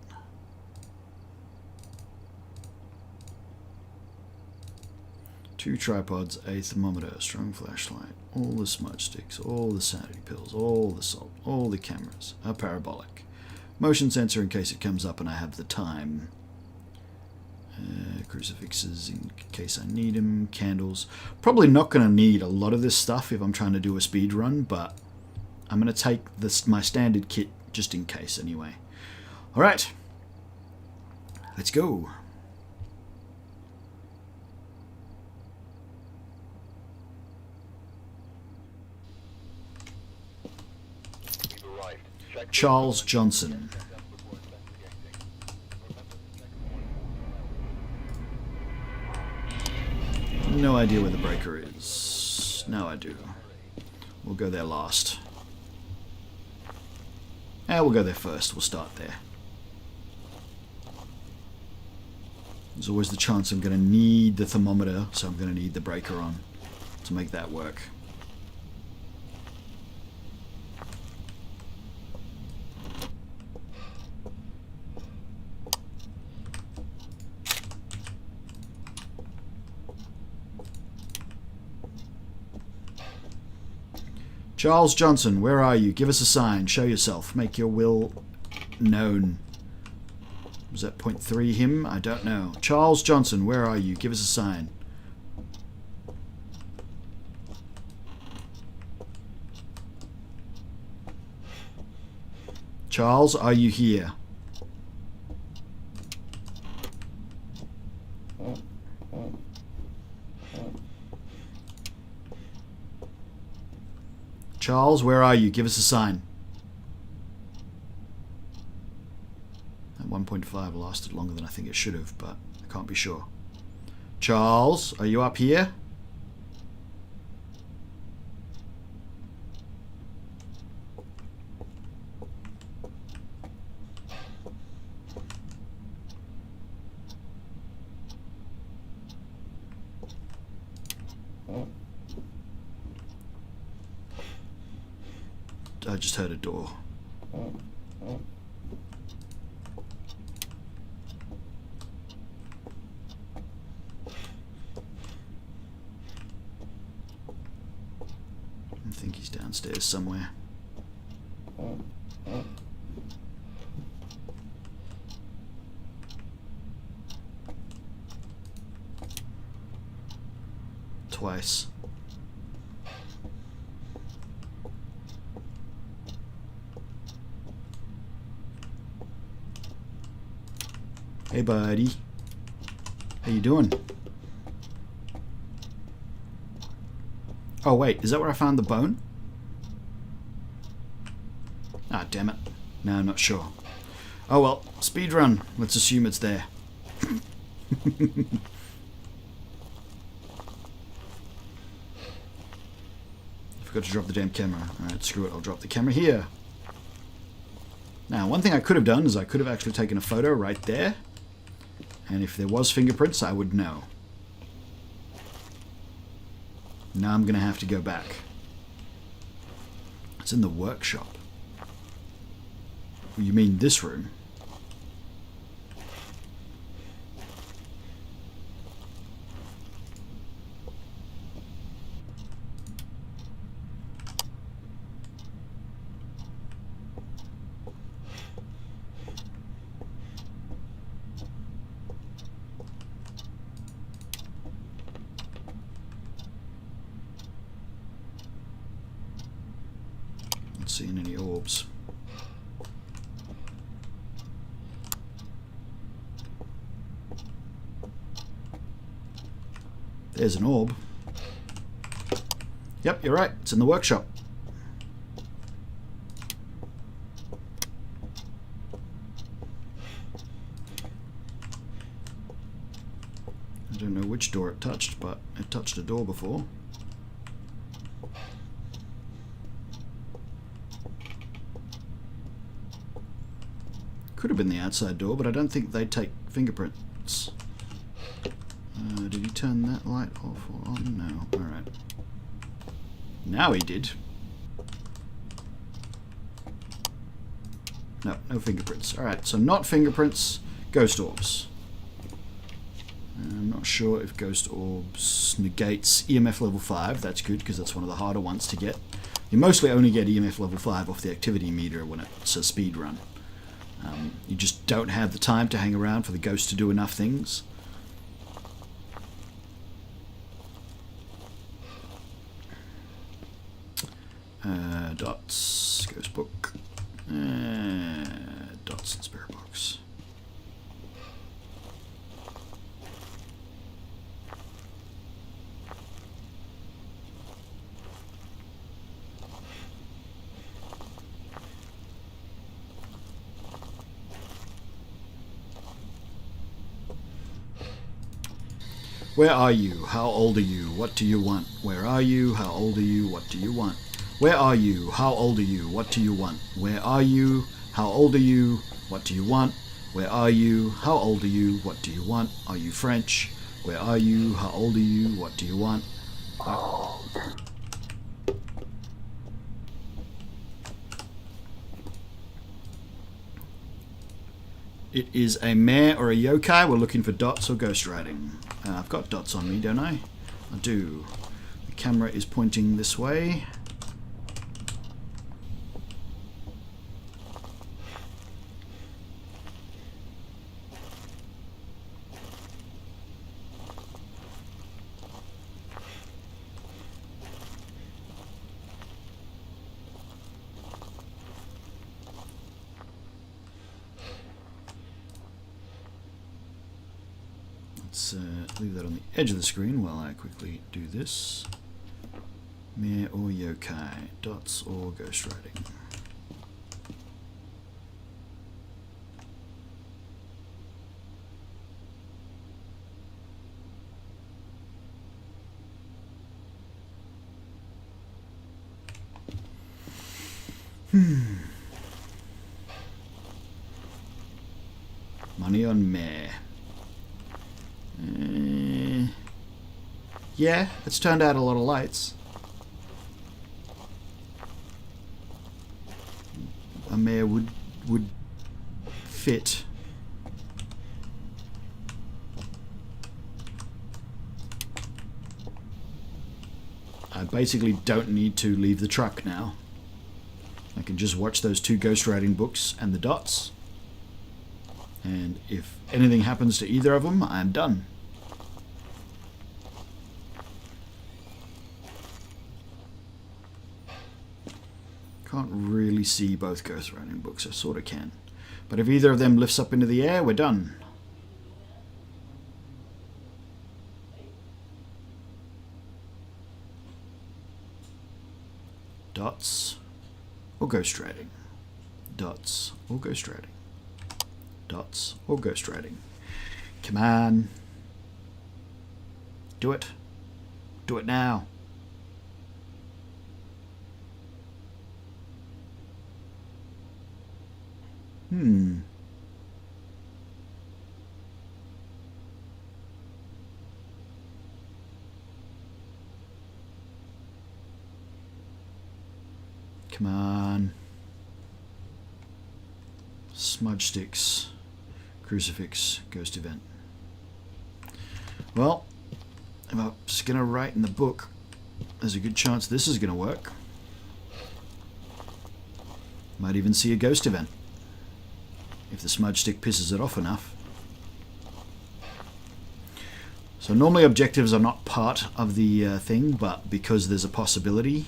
Two tripods, a thermometer, a strong flashlight, all the smudge sticks, all the sanity pills, all the salt, all the cameras, a parabolic, motion sensor in case it comes up and I have the time, crucifixes in case I need them, candles. Probably not going to need a lot of this stuff if I'm trying to do a speed run, but I'm going to take my standard kit just in case anyway. Alright, let's go. We've arrived. Check Charles Johnson. before investigating. No idea where the breaker is. Now I do. We'll go there last. We'll go there first. We'll start there. There's always the chance I'm going to need the thermometer, so I'm going to need the breaker on to make that work. Charles Johnson, where are you? Give us a sign. Show yourself. Make your will known. Was that point 3 him? I don't know. Charles Johnson, where are you? Give us a sign. Charles, are you here? Charles, where are you? Give us a sign. That 1.5 lasted longer than I think it should have, but I can't be sure. Charles, are you up here? I just heard a door. I think he's downstairs somewhere. Twice. Hey buddy, how you doing? Oh wait, is that where I found the bone? Ah, damn it. No, I'm not sure. Oh well, speed run. Let's assume it's there. Forgot to drop the damn camera. Alright, screw it, I'll drop the camera here. Now, one thing I could have done is I could have actually taken a photo right there. And if there was fingerprints, I would know. Now I'm going to have to go back. It's in the workshop. You mean this room? Not seeing any orbs. There's an orb. Yep, you're right. It's in the workshop. I don't know which door it touched, but it touched a door before. Could have been the outside door, but I don't think they take fingerprints. Did he turn that light off or on? No. Alright. Now he did. No, no fingerprints. Alright, so not fingerprints, ghost orbs. I'm not sure if ghost orbs negates EMF level 5. That's good, because that's one of the harder ones to get. You mostly only get EMF level 5 off the activity meter when it's a speed run. You just don't have the time to hang around for the ghost to do enough things. Dots, ghost book, dots and spirit box. Where are you? How old are you? What do you want? Where are you? How old are you? What do you want? Where are you? How old are you? What do you want? Where are you? How old are you? What do you want? Where are you? How old are you? What do you want? Are you French? Where are you? How old are you? What do you want? It is a mare or a yokai. We're looking for dots or ghost riding. I've got dots on me, don't I? I do. The camera is pointing this way. Let's leave that on the edge of the screen while I quickly do this. Mare or yokai, dots or ghost riding. Money on mare. Yeah, it's turned out a lot of lights. A mare would fit. I basically don't need to leave the truck now. I can just watch those two ghost riding books and the dots. And if anything happens to either of them, I'm done. Can't really see both ghost riding books. I sort of can. But if either of them lifts up into the air, we're done. Dots or ghost riding. Dots or ghost riding. Dots or ghost riding. Come on. Do it. Do it now. Come on. Smudge sticks. Crucifix. Ghost event. Well, if I'm just going to write in the book, there's a good chance this is going to work. Might even see a ghost event. If the smudge stick pisses it off enough. So normally objectives are not part of the thing, but because there's a possibility,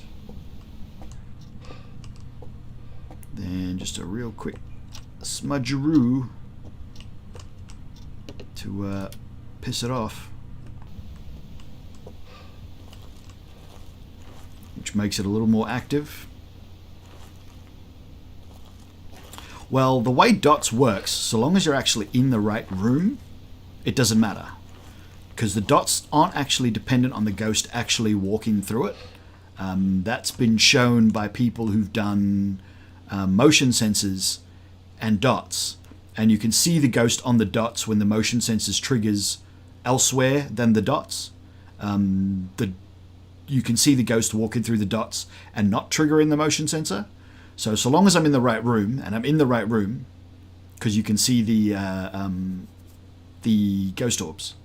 then just a real quick smudgeroo to piss it off, which makes it a little more active. Well, the way dots works, so long as you're actually in the right room, it doesn't matter. because the dots aren't actually dependent on the ghost actually walking through it. That's been shown by people who've done motion sensors and dots, and you can see the ghost on the dots when the motion sensors triggers elsewhere than the dots. You can see the ghost walking through the dots and not triggering the motion sensor. So long as I'm in the right room, and I'm in the right room, because you can see the ghost orbs.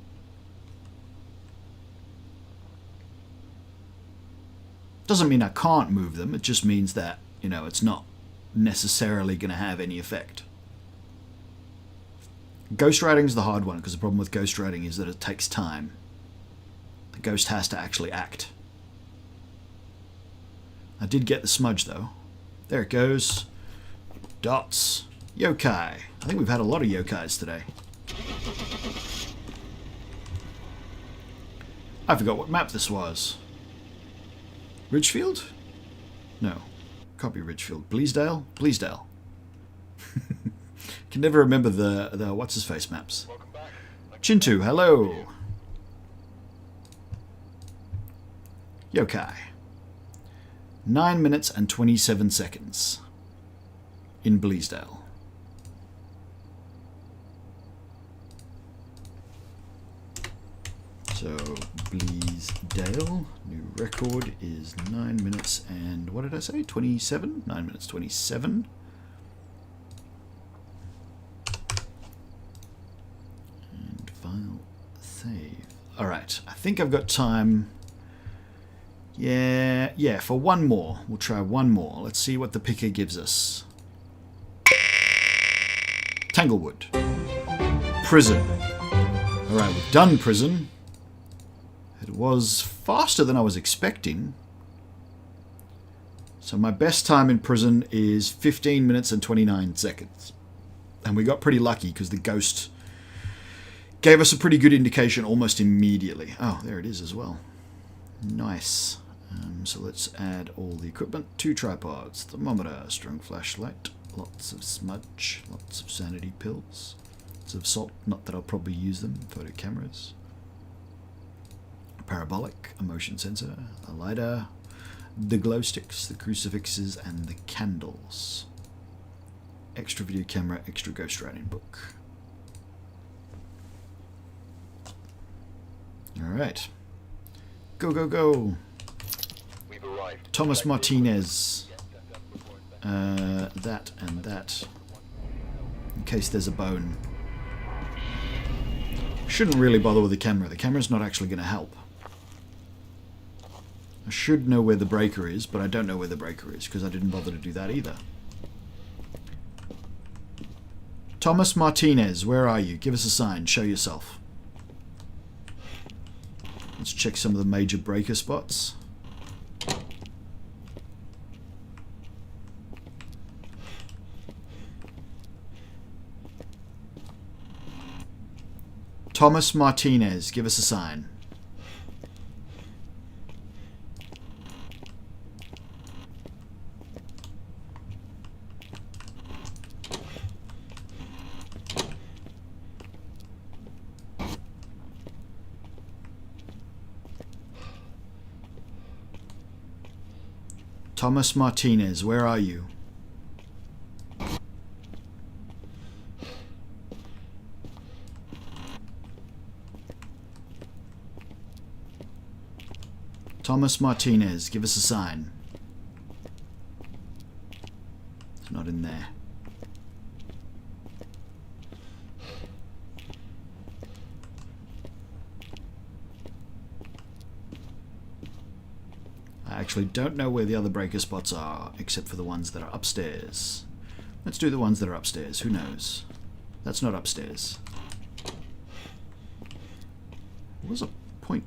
Doesn't mean I can't move them. It just means that, you know, it's not necessarily going to have any effect. Ghostwriting is the hard one, because the problem with ghostwriting is that it takes time. The ghost has to actually act. I did get the smudge though. There it goes. Dots. Yokai. I think we've had a lot of yokais today. I forgot what map this was. Ridgefield? No. Can't be Ridgefield. Bleasdale? Bleasdale. Can never remember the what's-his-face maps. Chintu, hello. Yokai. 9 minutes and 27 seconds. In Bleasdale. So, Bleasdale, new record is 9 minutes and, what did I say, 27? 9 minutes 27. And file, save. Alright, I think I've got time. Yeah, for one more. We'll try one more. Let's see what the picker gives us. Tanglewood. Prison. Alright, we've done prison. It was faster than I was expecting. So my best time in prison is 15 minutes and 29 seconds. And we got pretty lucky because the ghost gave us a pretty good indication almost immediately. Oh, there it is as well. Nice. So let's add all the equipment. 2 tripods, thermometer, strong flashlight, lots of smudge, lots of sanity pills, lots of salt, not that I'll probably use them, photo cameras, a parabolic, a motion sensor, a lighter, the glow sticks, the crucifixes, and the candles. Extra video camera, extra ghostwriting book. Alright. Go, go, go. Thomas Martinez. That and that. In case there's a bone. Shouldn't really bother with the camera. The camera's not actually going to help. I should know where the breaker is, but I don't know where the breaker is because I didn't bother to do that either. Thomas Martinez, where are you? Give us a sign. Show yourself. Let's check some of the major breaker spots. Thomas Martinez, give us a sign. Thomas Martinez, where are you? Thomas Martinez, give us a sign. It's not in there. I actually don't know where the other breaker spots are, except for the ones that are upstairs. Let's do the ones that are upstairs. Who knows? That's not upstairs. What was a point?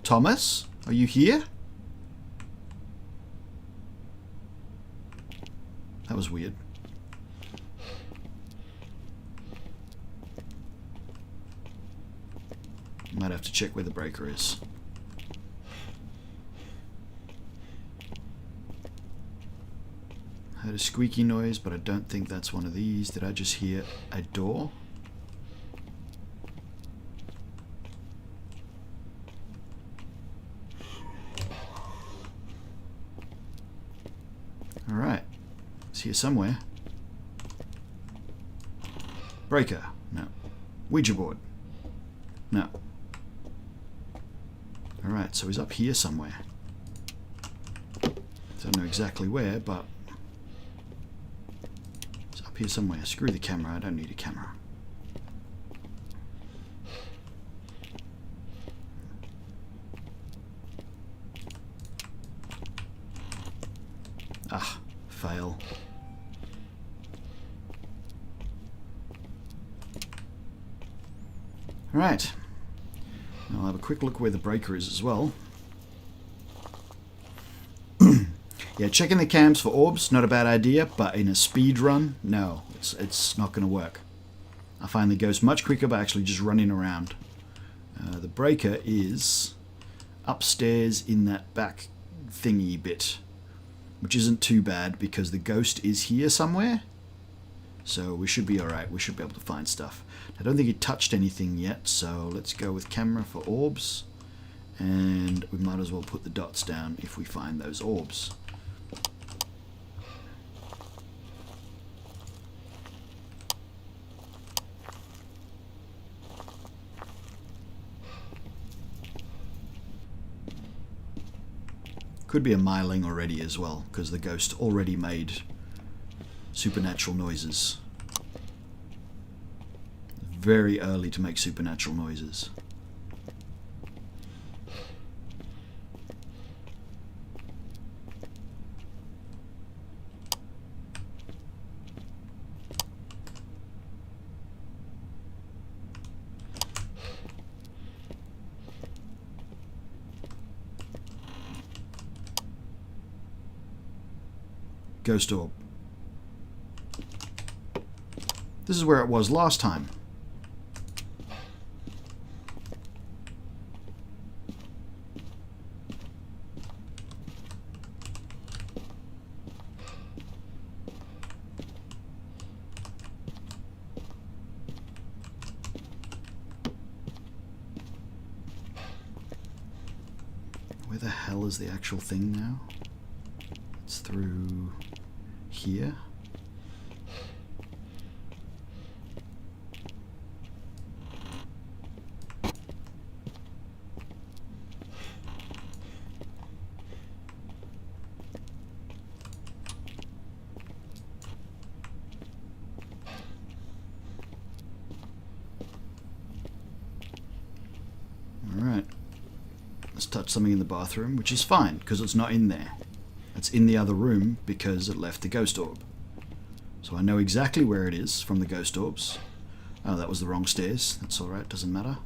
Thomas, are you here? That was weird. Might have to check where the breaker is. Heard a squeaky noise, but I don't think that's one of these. Did I just hear a door? Alright. It's here somewhere. Breaker. No. Ouija board. No. Alright, so he's up here somewhere. Don't know exactly where, but it's up here somewhere. Screw the camera, I don't need a camera. Ah, fail. Alright. I'll have a quick look where the breaker is as well. Yeah, checking the cams for orbs, not a bad idea, but in a speed run, no, it's not going to work. I find the ghost much quicker by actually just running around. The breaker is upstairs in that back thingy bit, which isn't too bad because the ghost is here somewhere. So we should be alright, we should be able to find stuff. I don't think he touched anything yet, so let's go with camera for orbs. And we might as well put the dots down if we find those orbs. Could be a myling already as well, because the ghost already made supernatural noises. Very early to make supernatural noises. Ghost orb. This is where it was last time. Where the hell is the actual thing now? It's through here. Alright. Let's touch something in the bathroom, which is fine, because it's not in there. It's in the other room because it left the ghost orb. So I know exactly where it is from the ghost orbs. Oh, that was the wrong stairs. That's alright, doesn't matter.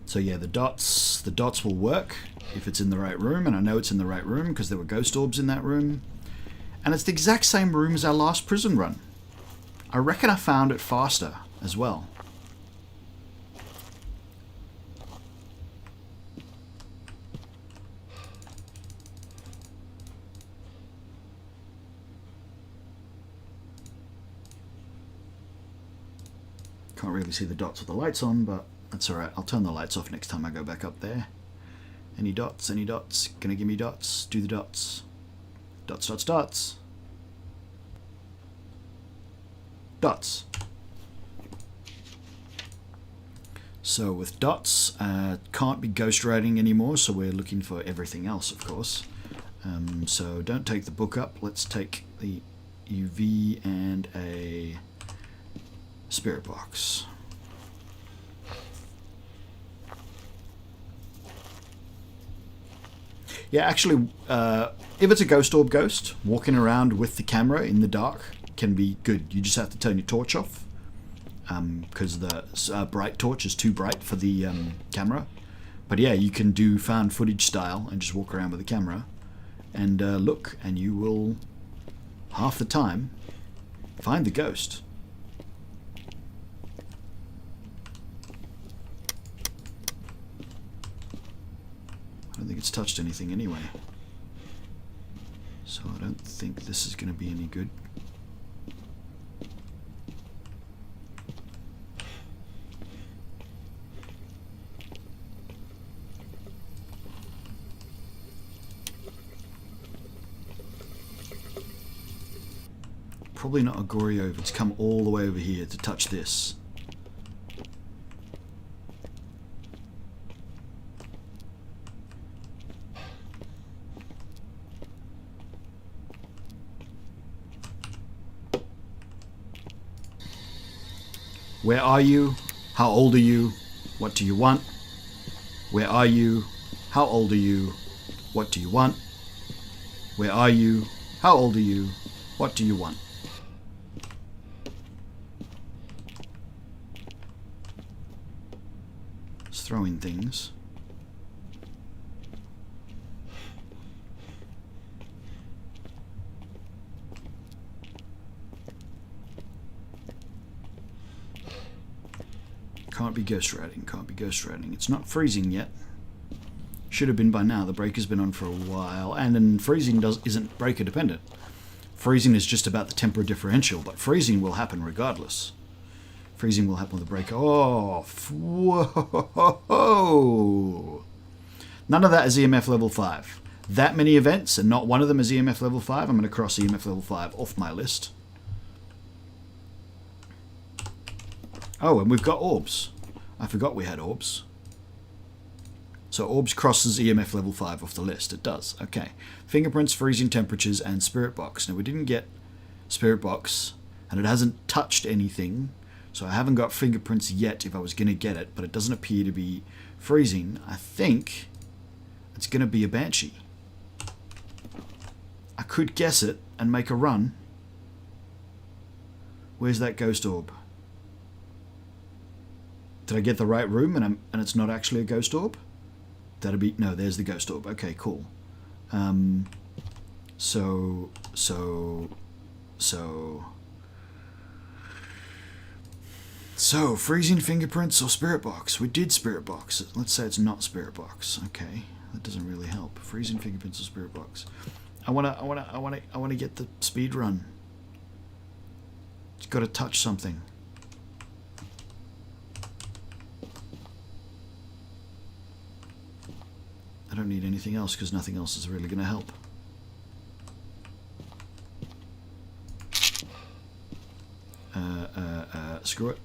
So yeah, the dots will work if it's in the right room, and I know it's in the right room because there were ghost orbs in that room. And it's the exact same room as our last prison run. I reckon I found it faster as well. Can't really see the dots with the lights on, but that's alright. I'll turn the lights off next time I go back up there. Any dots? Any dots? Gonna give me dots? Do the dots. Dots, dots, dots. Dots. So with dots, can't be ghost writing anymore, so we're looking for everything else, of course. So don't take the book up. Let's take the UV and a spirit box. Yeah, actually, if it's a ghost orb ghost, walking around with the camera in the dark can be good. You just have to turn your torch off because the bright torch is too bright for the camera. But yeah, you can do found footage style and just walk around with the camera and look, and you will, half the time, find the ghost. it's touched anything anyway. So I don't think this is going to be any good. Probably not a Goryo if it's come all the way over here to touch this. Where are you? How old are you? What do you want? Where are you? How old are you? What do you want? Where are you? How old are you? What do you want? It's throwing things. Can't be ghost riding, can't be ghost riding. It's not freezing yet. Should have been by now. The breaker's been on for a while. And then freezing isn't breaker dependent. Freezing is just about the temper differential, but freezing will happen regardless. Freezing will happen with the breaker. Oh, whoa! None of that is EMF level 5. That many events, and not one of them is EMF level 5. I'm going to cross EMF level 5 off my list. Oh, and we've got orbs. I forgot we had orbs. So orbs crosses EMF level 5 off the list. It does. Okay. Fingerprints, freezing temperatures, and spirit box. Now we didn't get spirit box, and it hasn't touched anything. So I haven't got fingerprints yet if I was going to get it, but it doesn't appear to be freezing. I think it's going to be a banshee. I could guess it and make a run. Where's that ghost orb? Did I get the right room and it's not actually a ghost orb? That'd be... No, there's the ghost orb. Okay, cool. So... freezing fingerprints or spirit box? We did spirit box. Let's say it's not spirit box. Okay, that doesn't really help. Freezing fingerprints or spirit box. I wanna get the speed run. It's got to touch something. I don't need anything else because nothing else is really going to help. Screw it.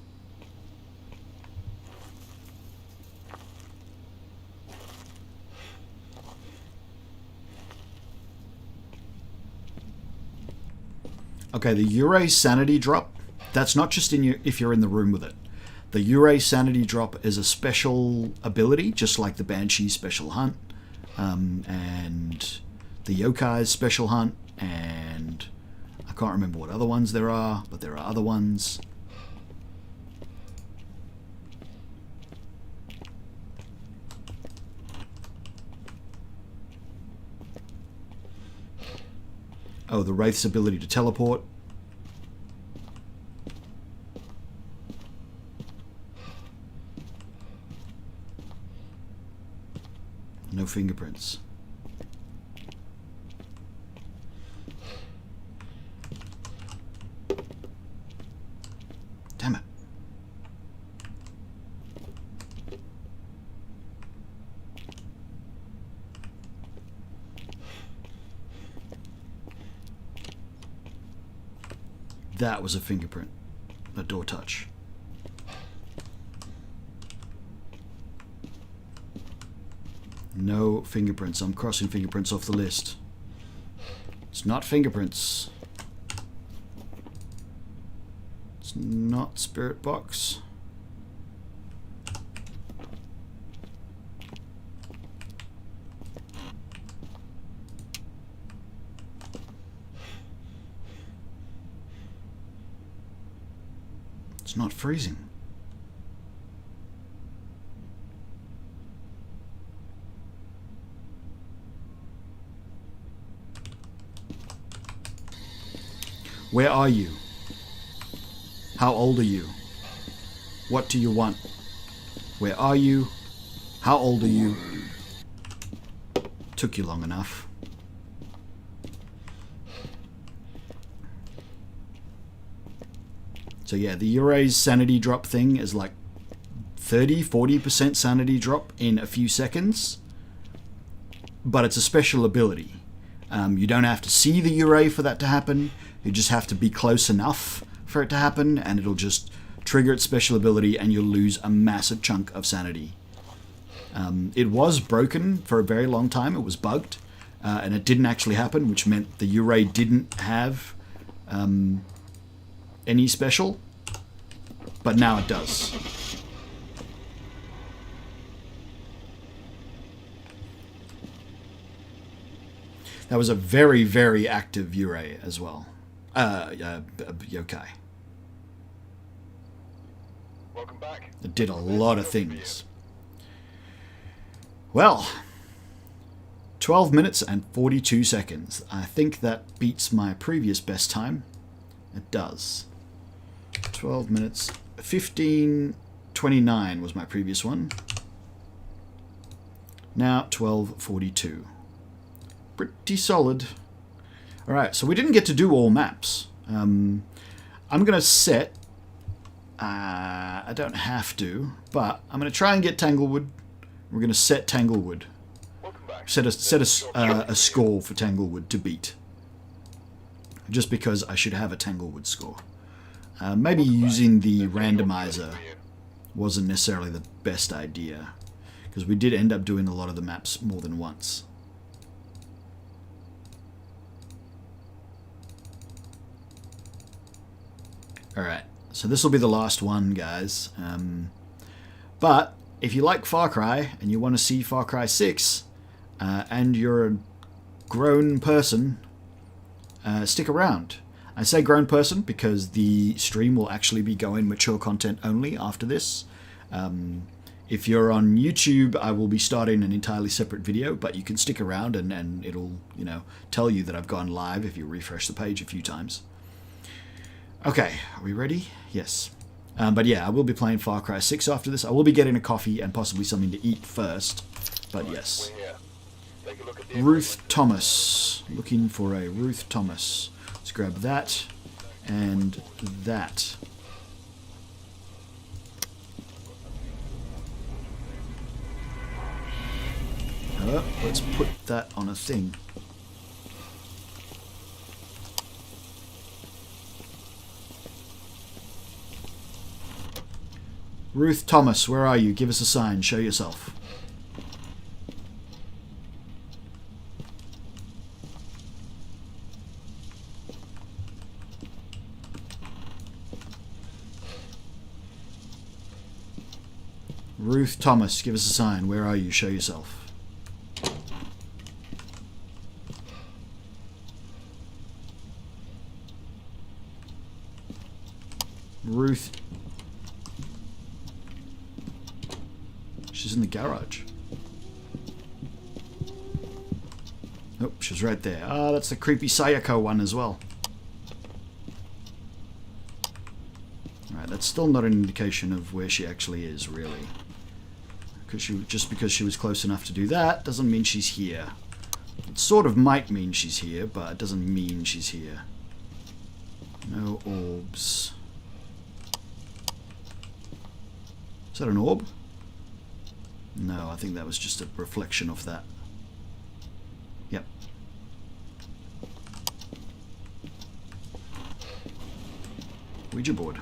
Okay, the Ure sanity drop, that's not just in your, if you're in the room with it. The Ure sanity drop is a special ability, just like the Banshee special hunt, and the Yokai's special hunt, and I can't remember what other ones there are, but there are other ones. Oh, the Wraith's ability to teleport. No fingerprints. Damn it. That was a fingerprint. A door touch. No fingerprints. I'm crossing fingerprints off the list. It's not fingerprints. It's not spirit box. It's not freezing. Where are you? How old are you? What do you want? Where are you? How old are you? Took you long enough. So yeah, the Uray's sanity drop thing is like 30-40% sanity drop in a few seconds. But it's a special ability. You don't have to see the Uray for that to happen. You just have to be close enough for it to happen, and it'll just trigger its special ability, and you'll lose a massive chunk of sanity. It was broken for a very long time. It was bugged, and it didn't actually happen, which meant the Uray didn't have any special, but now it does. That was a very, very active Uray as well. Yokai. Welcome back. It did a lot of things. Well, 12 minutes and 42 seconds. I think that beats my previous best time. It does. 12 minutes, 15:29 was my previous one. Now 12:42. Pretty solid. Alright, so we didn't get to do all maps. I'm going to set... I don't have to, but I'm going to try and get Tanglewood. We're going to set Tanglewood. Set a score for Tanglewood to beat. Just because I should have a Tanglewood score. Maybe using the randomizer wasn't necessarily the best idea, because we did end up doing a lot of the maps more than once. Alright, so this will be the last one, guys. But if you like Far Cry and you want to see Far Cry 6, and you're a grown person, stick around. I say grown person because the stream will actually be going mature content only after this. If you're on YouTube, I will be starting an entirely separate video, but you can stick around and it'll, tell you that I've gone live if you refresh the page a few times. Okay, are we ready? Yes. But yeah, I will be playing Far Cry 6 after this. I will be getting a coffee and possibly something to eat first. But yes. Ruth Thomas. Looking for a Ruth Thomas. Let's grab that and that. Let's put that on a thing. Ruth Thomas, where are you? Give us a sign. Show yourself. Ruth Thomas, give us a sign. Where are you? Show yourself. Ruth. She's in the garage. Oh, she's right there. Ah, that's the creepy Sayako one as well. Alright, that's still not an indication of where she actually is, really. Just because she was close enough to do that doesn't mean she's here. It sort of might mean she's here, but it doesn't mean she's here. No orbs. Is that an orb? No, I think that was just a reflection of that. Yep. Ouija board.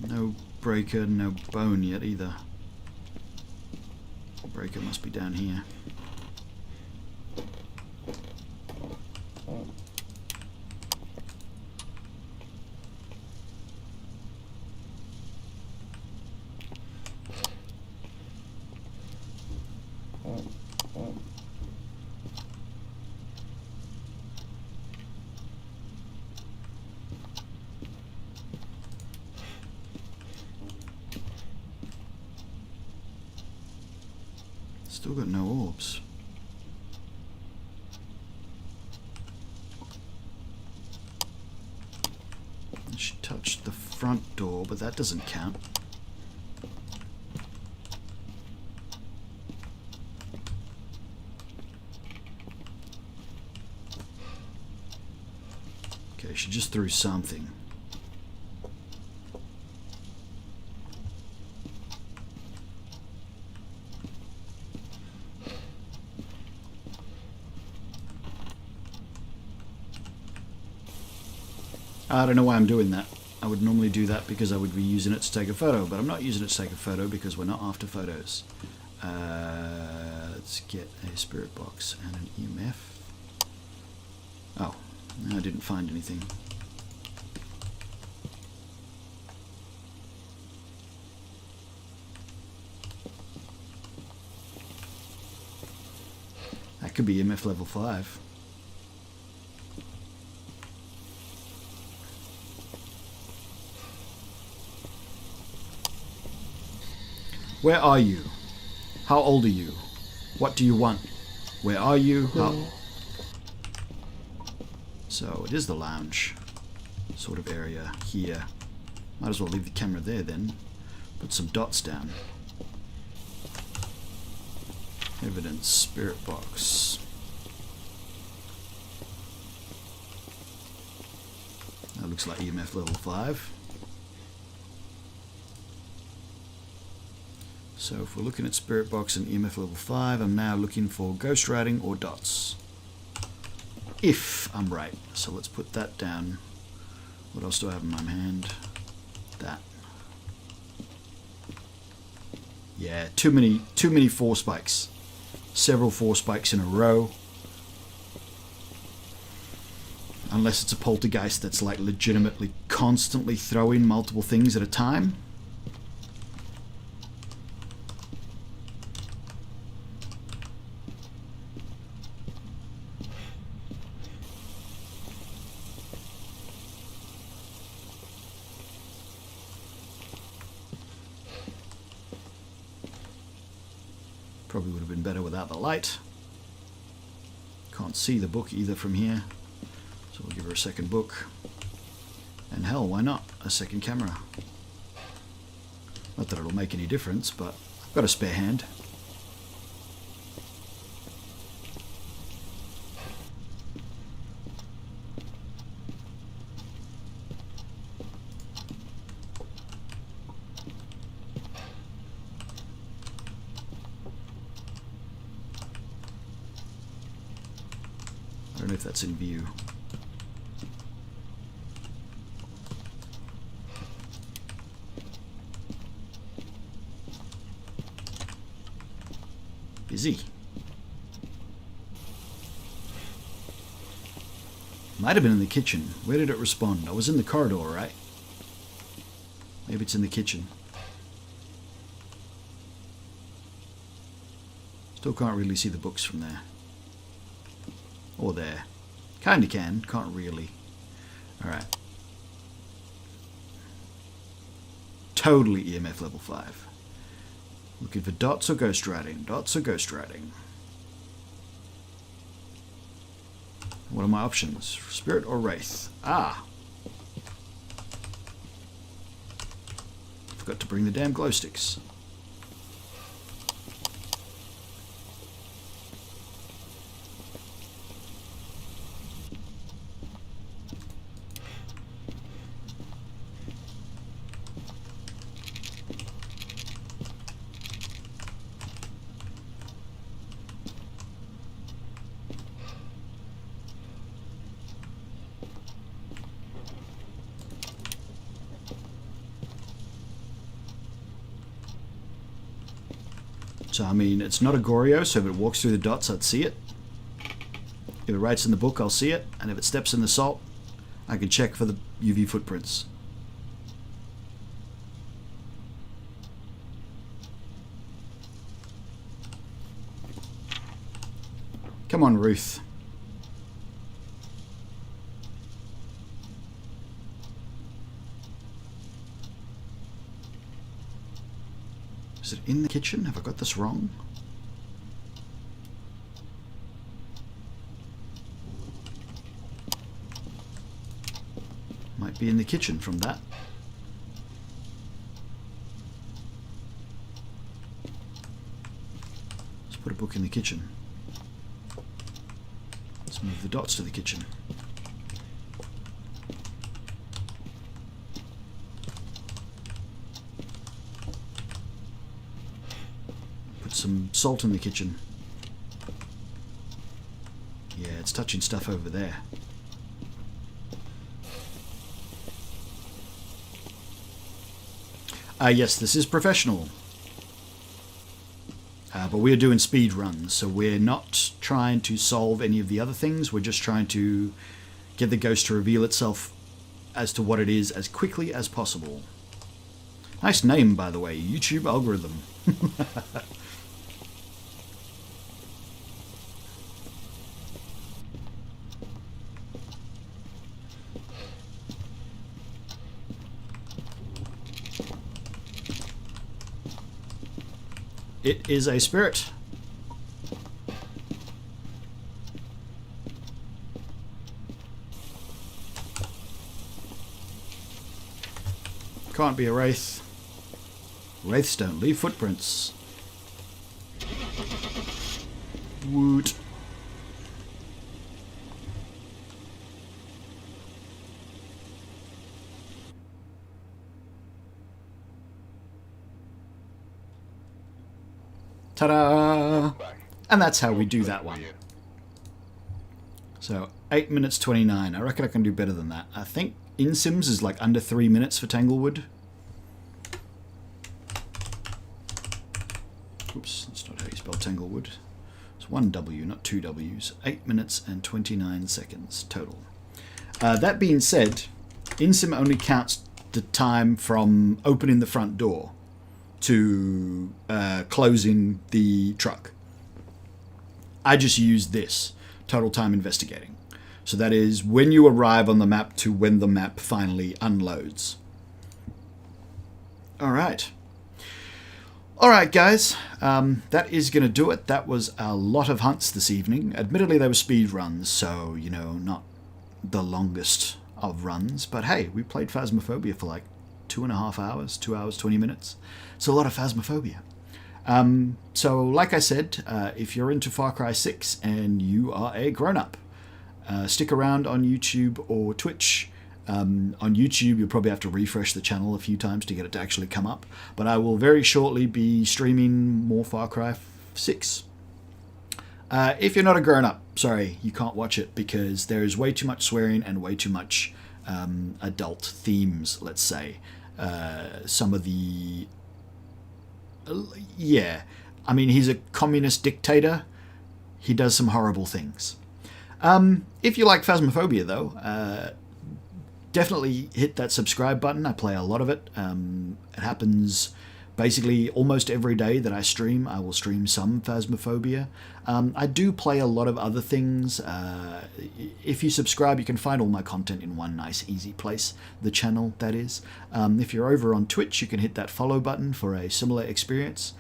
No breaker, no bone yet either. Breaker must be down here. Still got no orbs. She touched the front door, but that doesn't count. She just threw something. I don't know why I'm doing that. I would normally do that because I would be using it to take a photo, but I'm not using it to take a photo because we're not after photos. Let's get a spirit box and an EMF. Oh, no, I didn't find anything. That could be EMF level 5. Where are you? How old are you? What do you want? Where are you? How... So it is the lounge sort of area here. Might as well leave the camera there then. Put some dots down. Evidence, spirit box. That looks like EMF level 5. So if we're looking at spirit box and EMF level 5, I'm now looking for ghost writing or dots. If I'm right. So let's put that down. What else do I have in my hand? That. Yeah, too many 4 spikes. Several 4 spikes in a row. Unless it's a poltergeist that's like legitimately constantly throwing multiple things at a time. Probably would have been better without the light. Can't see the book either from here. So we'll give her a second book. And hell, why not? A second camera. Not that it'll make any difference, but I've got a spare hand. I don't know if that's in view. Busy. Might have been in the kitchen. Where did it respond? I was in the corridor, right? Maybe it's in the kitchen. Still can't really see the books from there. Or there. Kinda can, can't really. Alright. Totally EMF level 5. Looking for dots or ghost writing. Dots or ghost writing. What are my options? Spirit or wraith? Ah! Forgot to bring the damn glow sticks. So, I mean, it's not a Goryo, so if it walks through the dots, I'd see it. If it writes in the book, I'll see it. And if it steps in the salt, I can check for the UV footprints. Come on, Ruth. Is it in the kitchen? Have I got this wrong? Might be in the kitchen from that. Let's put a book in the kitchen. Let's move the dots to the kitchen. some salt in the kitchen. Yeah, it's touching stuff over there. Yes, this is professional. But we're doing speed runs, so we're not trying to solve any of the other things. We're just trying to get the ghost to reveal itself as to what it is as quickly as possible. Nice name, by the way, YouTube algorithm. It is a spirit. Can't be a wraith. Wraiths don't leave footprints. Woot. Ta-da! And that's how we do that one. So 8 minutes 29. I reckon I can do better than that. I think in Sims is like under 3 minutes for Tanglewood. Oops, that's not how you spell Tanglewood. It's one W, not two W's. 8 minutes and 29 seconds total. That being said, InSim only counts the time from opening the front door to closing the truck. I just use this, total time investigating. So that is when you arrive on the map to when the map finally unloads. Alright. Alright guys, that is going to do it. That was a lot of hunts this evening. Admittedly they were speed runs, so, you know, not the longest of runs. But hey, we played Phasmophobia for like 2.5 hours, 2 hours, 20 minutes. It's a lot of Phasmophobia. So, like I said, if you're into Far Cry 6 and you are a grown-up, stick around on YouTube or Twitch. On YouTube, you'll probably have to refresh the channel a few times to get it to actually come up. But I will very shortly be streaming more Far Cry 6. If you're not a grown-up, sorry, you can't watch it because there is way too much swearing and way too much adult themes, let's say. Some of the... yeah, I mean, he's a communist dictator. He does some horrible things. If you like Phasmophobia, though, definitely hit that subscribe button. I play a lot of it. It happens basically almost every day that I stream. I will stream some Phasmophobia. I do play a lot of other things. If you subscribe, you can find all my content in one nice, easy place. The channel, that is. If you're over on Twitch, you can hit that follow button for a similar experience.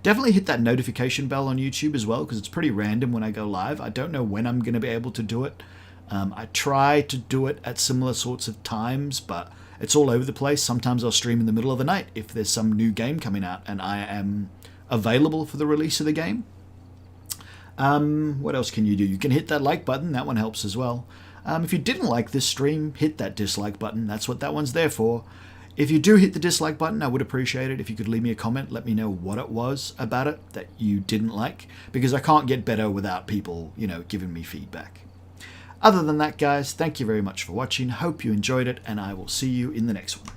Definitely hit that notification bell on YouTube as well, because it's pretty random when I go live. I don't know when I'm going to be able to do it. I try to do it at similar sorts of times, but it's all over the place. Sometimes I'll stream in the middle of the night if there's some new game coming out and I am available for the release of the game. What else can you do? You can hit that like button. That one helps as well. If you didn't like this stream, hit that dislike button. That's what that one's there for. If you do hit the dislike button, I would appreciate it if you could leave me a comment. Let me know what it was about it that you didn't like, because I can't get better without people, you know, giving me feedback. Other than that, guys, thank you very much for watching. Hope you enjoyed it, and I will see you in the next one.